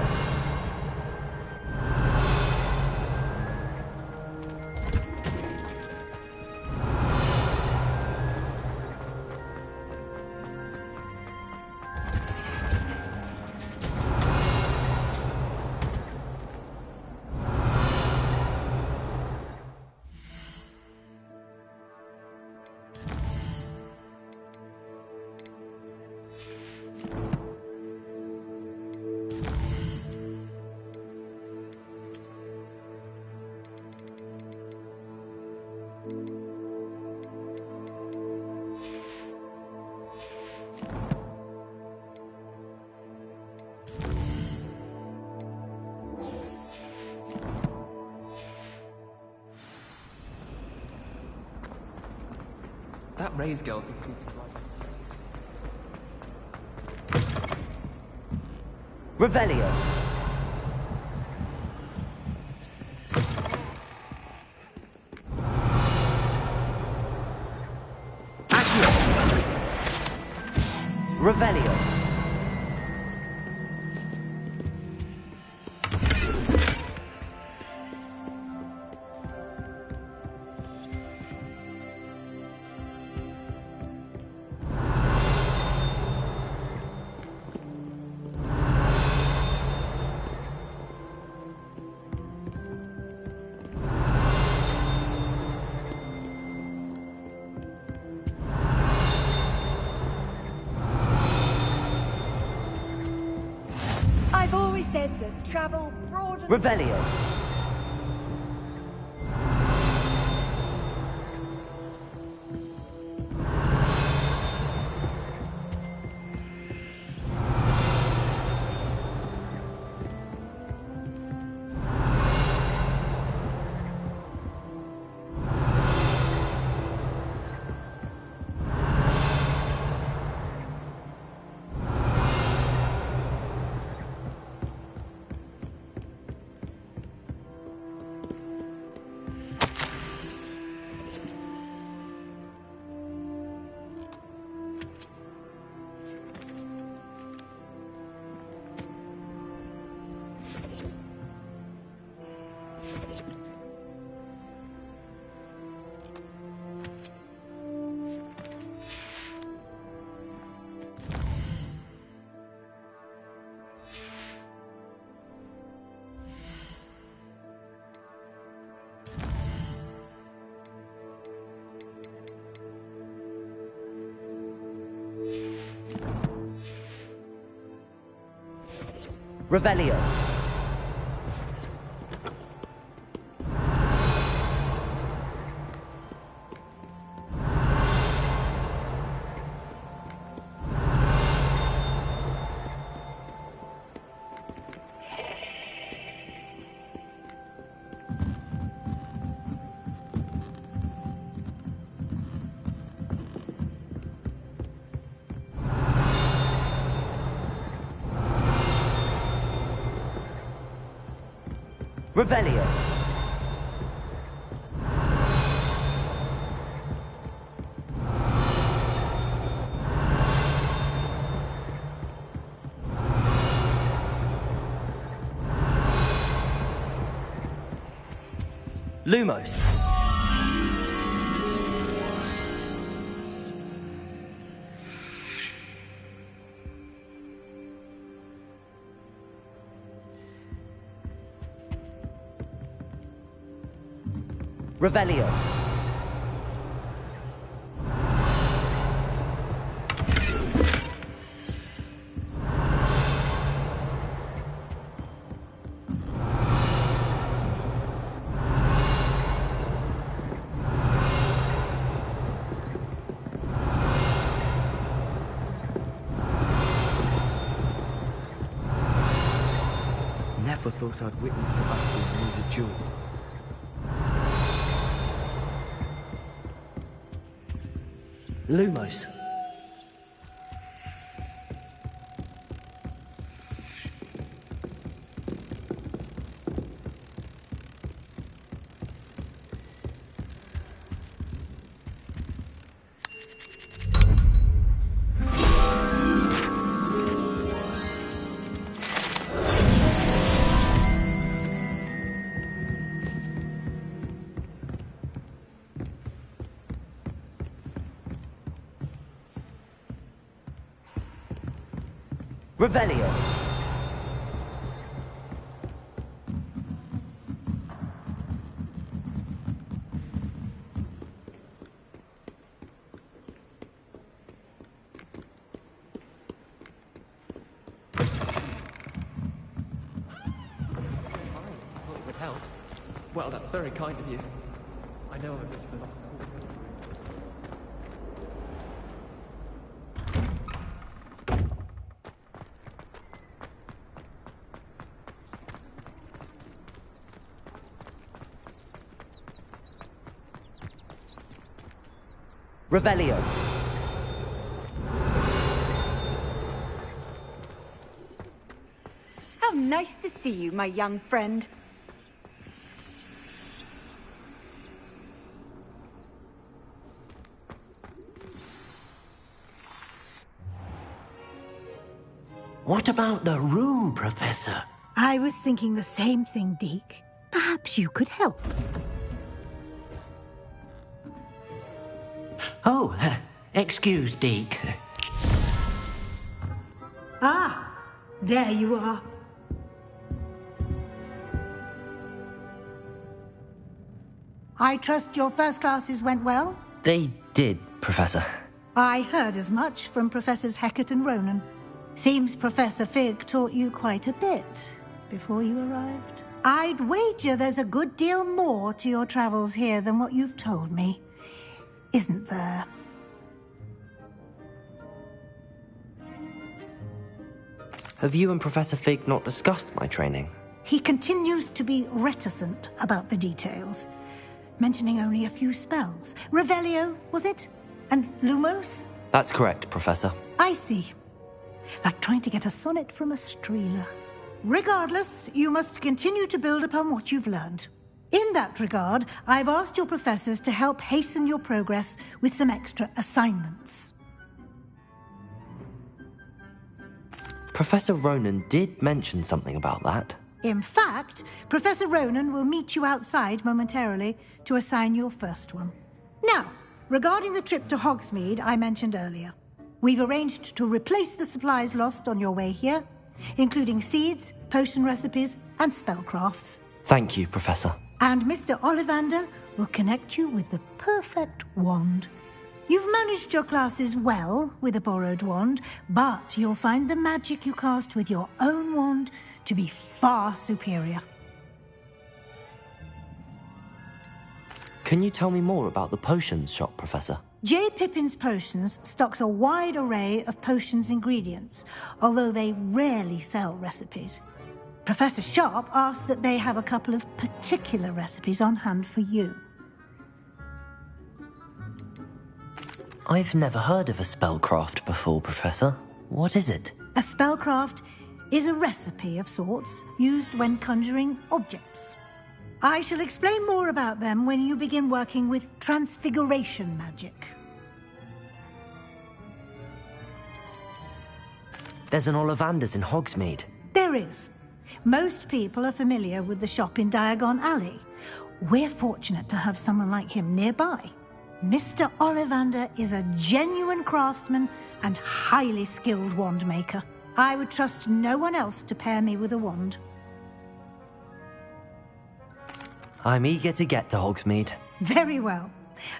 Speaker 19: That Ray's girl thinks people like...
Speaker 2: Revelio! Accio! Revelio!
Speaker 4: I've always said that travel broadens...
Speaker 2: Revelio! Revelio! Revelio! Lumos! Revelio!
Speaker 6: Never thought I'd witness Sebastian lose a duel.
Speaker 2: Lumos. Revelio.
Speaker 19: Help? Well, that's very kind of you. I know I'm a bit of a lost cause.
Speaker 2: Revelio.
Speaker 4: How nice to see you, my young friend.
Speaker 13: What about the room, Professor?
Speaker 21: I was thinking the same thing, Deke. Perhaps you could help.
Speaker 13: Oh, excuse, Deke.
Speaker 21: Ah, there you are. I trust your first classes went well?
Speaker 2: They did, Professor.
Speaker 21: I heard as much from Professors Hecat and Ronan. Seems Professor Fig taught you quite a bit before you arrived. I'd wager there's a good deal more to your travels here than what you've told me. Isn't there?
Speaker 2: Have you and Professor Fig not discussed my training?
Speaker 21: He continues to be reticent about the details, mentioning only a few spells. Revelio, was it? And Lumos?
Speaker 2: That's correct, Professor.
Speaker 21: I see. Like trying to get a sonnet from a streeler. Regardless, you must continue to build upon what you've learned. In that regard, I've asked your professors to help hasten your progress with some extra assignments.
Speaker 2: Professor Ronan did mention something about that.
Speaker 21: In fact, Professor Ronan will meet you outside momentarily to assign your first one. Now, regarding the trip to Hogsmeade I mentioned earlier, we've arranged to replace the supplies lost on your way here, including seeds, potion recipes, and spellcrafts.
Speaker 2: Thank you, Professor.
Speaker 21: And Mr. Ollivander will connect you with the perfect wand. You've managed your classes well with a borrowed wand, but you'll find the magic you cast with your own wand to be far superior.
Speaker 2: Can you tell me more about the potions shop, Professor?
Speaker 21: J. Pippin's Potions stocks a wide array of potions ingredients, although they rarely sell recipes. Professor Sharp asks that they have a couple of particular recipes on hand for you.
Speaker 2: I've never heard of a spellcraft before, Professor. What is it?
Speaker 21: A spellcraft is a recipe of sorts used when conjuring objects. I shall explain more about them when you begin working with transfiguration magic.
Speaker 2: There's an Ollivander's in Hogsmeade.
Speaker 21: There is. Most people are familiar with the shop in Diagon Alley. We're fortunate to have someone like him nearby. Mr. Ollivander is a genuine craftsman and highly skilled wand maker. I would trust no one else to pair me with a wand.
Speaker 2: I'm eager to get to Hogsmeade.
Speaker 21: Very well.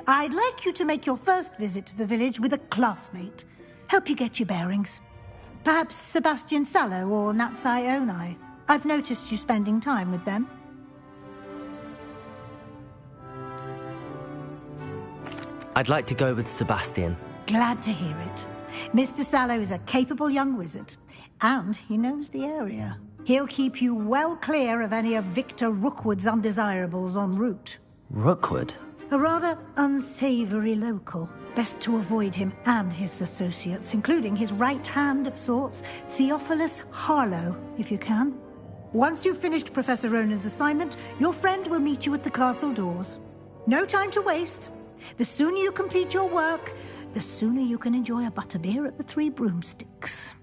Speaker 21: I'd like you to make your first visit to the village with a classmate. Help you get your bearings. Perhaps Sebastian Sallow or Natsai Onai. I've noticed you spending time with them.
Speaker 2: I'd like to go with Sebastian.
Speaker 21: Glad to hear it. Mr. Sallow is a capable young wizard, and he knows the area. He'll keep you well clear of any of Victor Rookwood's undesirables en route.
Speaker 2: Rookwood?
Speaker 21: A rather unsavory local. Best to avoid him and his associates, including his right hand of sorts, Theophilus Harlow, if you can. Once you've finished Professor Ronan's assignment, your friend will meet you at the castle doors. No time to waste. The sooner you complete your work, the sooner you can enjoy a butterbeer at the Three Broomsticks.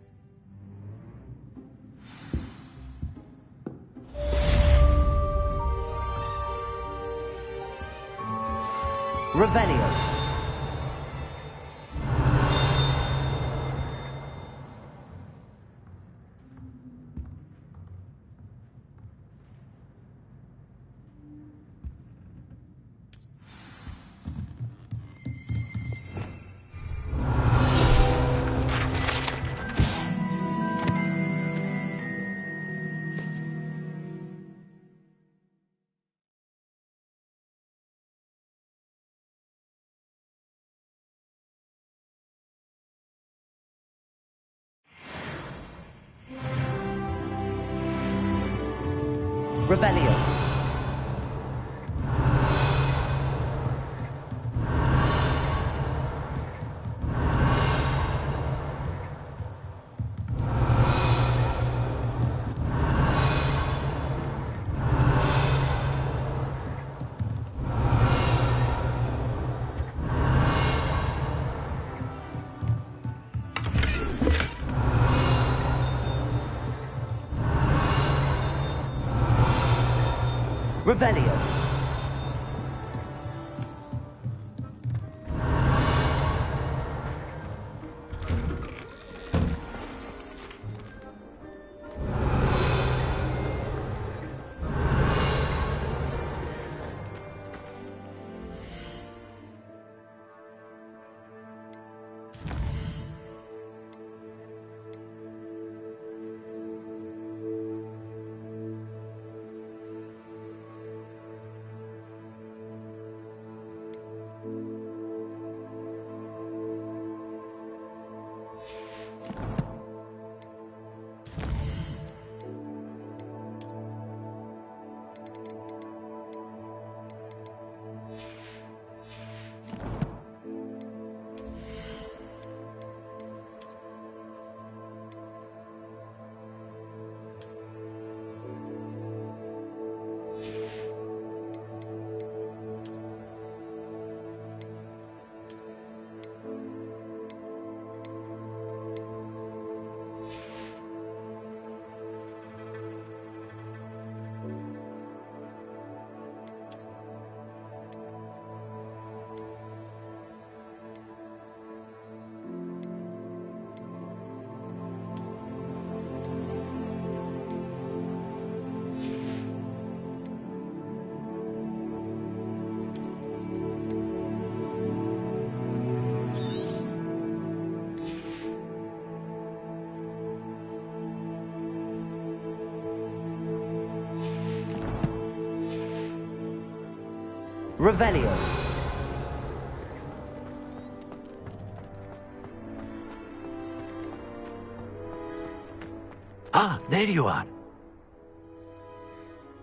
Speaker 2: Revelio. Revelio. Revelio. Revelio.
Speaker 13: Ah, there you are.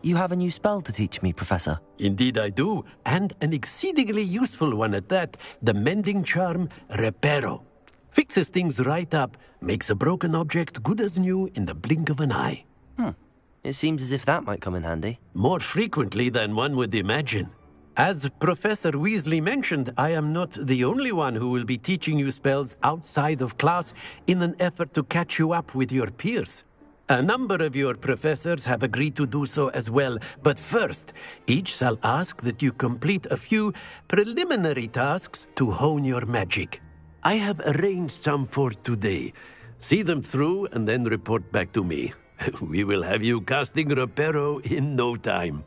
Speaker 2: You have a new spell to teach me, Professor.
Speaker 13: Indeed I do, and an exceedingly useful one at that. The mending charm, Reparo. Fixes things right up, makes a broken object good as new in the blink of an eye.
Speaker 2: It seems as if that might come in handy.
Speaker 13: More frequently than one would imagine. As Professor Weasley mentioned, I am not the only one who will be teaching you spells outside of class in an effort to catch you up with your peers. A number of your professors have agreed to do so as well, but first, each shall ask that you complete a few preliminary tasks to hone your magic. I have arranged some for today. See them through and then report back to me. We will have you casting Reparo in no time.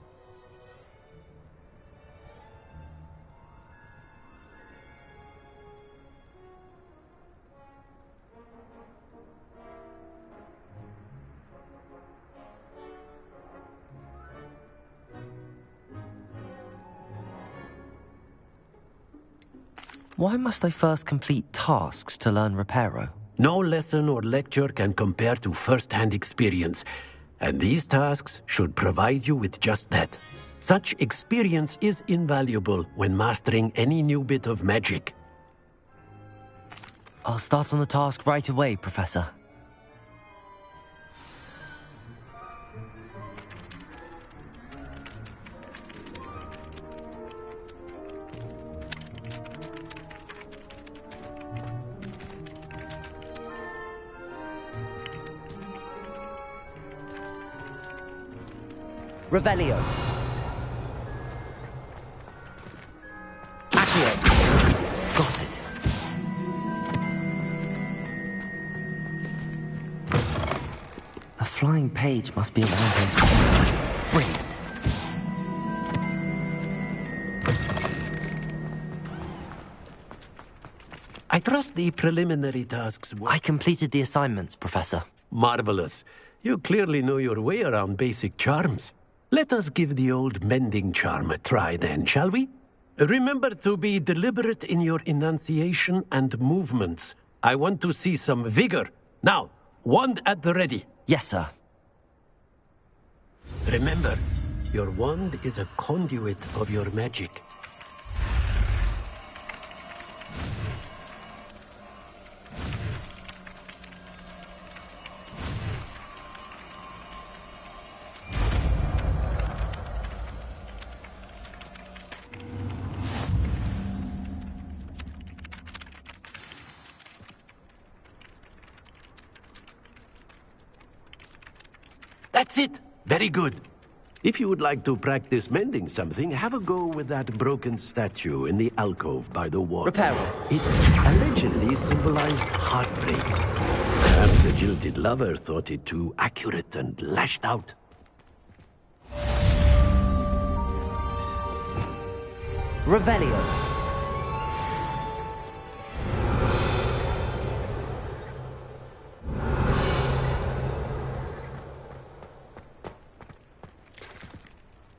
Speaker 2: Why must I first complete tasks to learn Reparo?
Speaker 13: No lesson or lecture can compare to first-hand experience, and these tasks should provide you with just that. Such experience is invaluable when mastering any new bit of magic.
Speaker 2: I'll start on the task right away, Professor. Revelio. Accio. Got it. A flying page must be around here. Brilliant.
Speaker 13: I trust the preliminary tasks were...
Speaker 2: I completed the assignments, Professor.
Speaker 13: Marvelous. You clearly know your way around basic charms. Let us give the old mending charm a try then, shall we? Remember to be deliberate in your enunciation and movements. I want to see some vigor. Now, wand at the ready.
Speaker 2: Yes, sir.
Speaker 13: Remember, your wand is a conduit of your magic. That's it! Very good. If you would like to practice mending something, have a go with that broken statue in the alcove by the water.
Speaker 2: Repair
Speaker 13: it. It allegedly symbolized heartbreak. Perhaps the jilted lover thought it too accurate and lashed out.
Speaker 2: Revelio.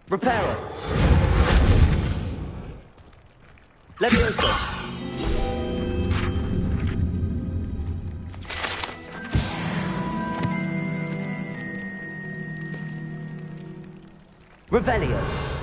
Speaker 2: Reparo. Levioso. Revelio.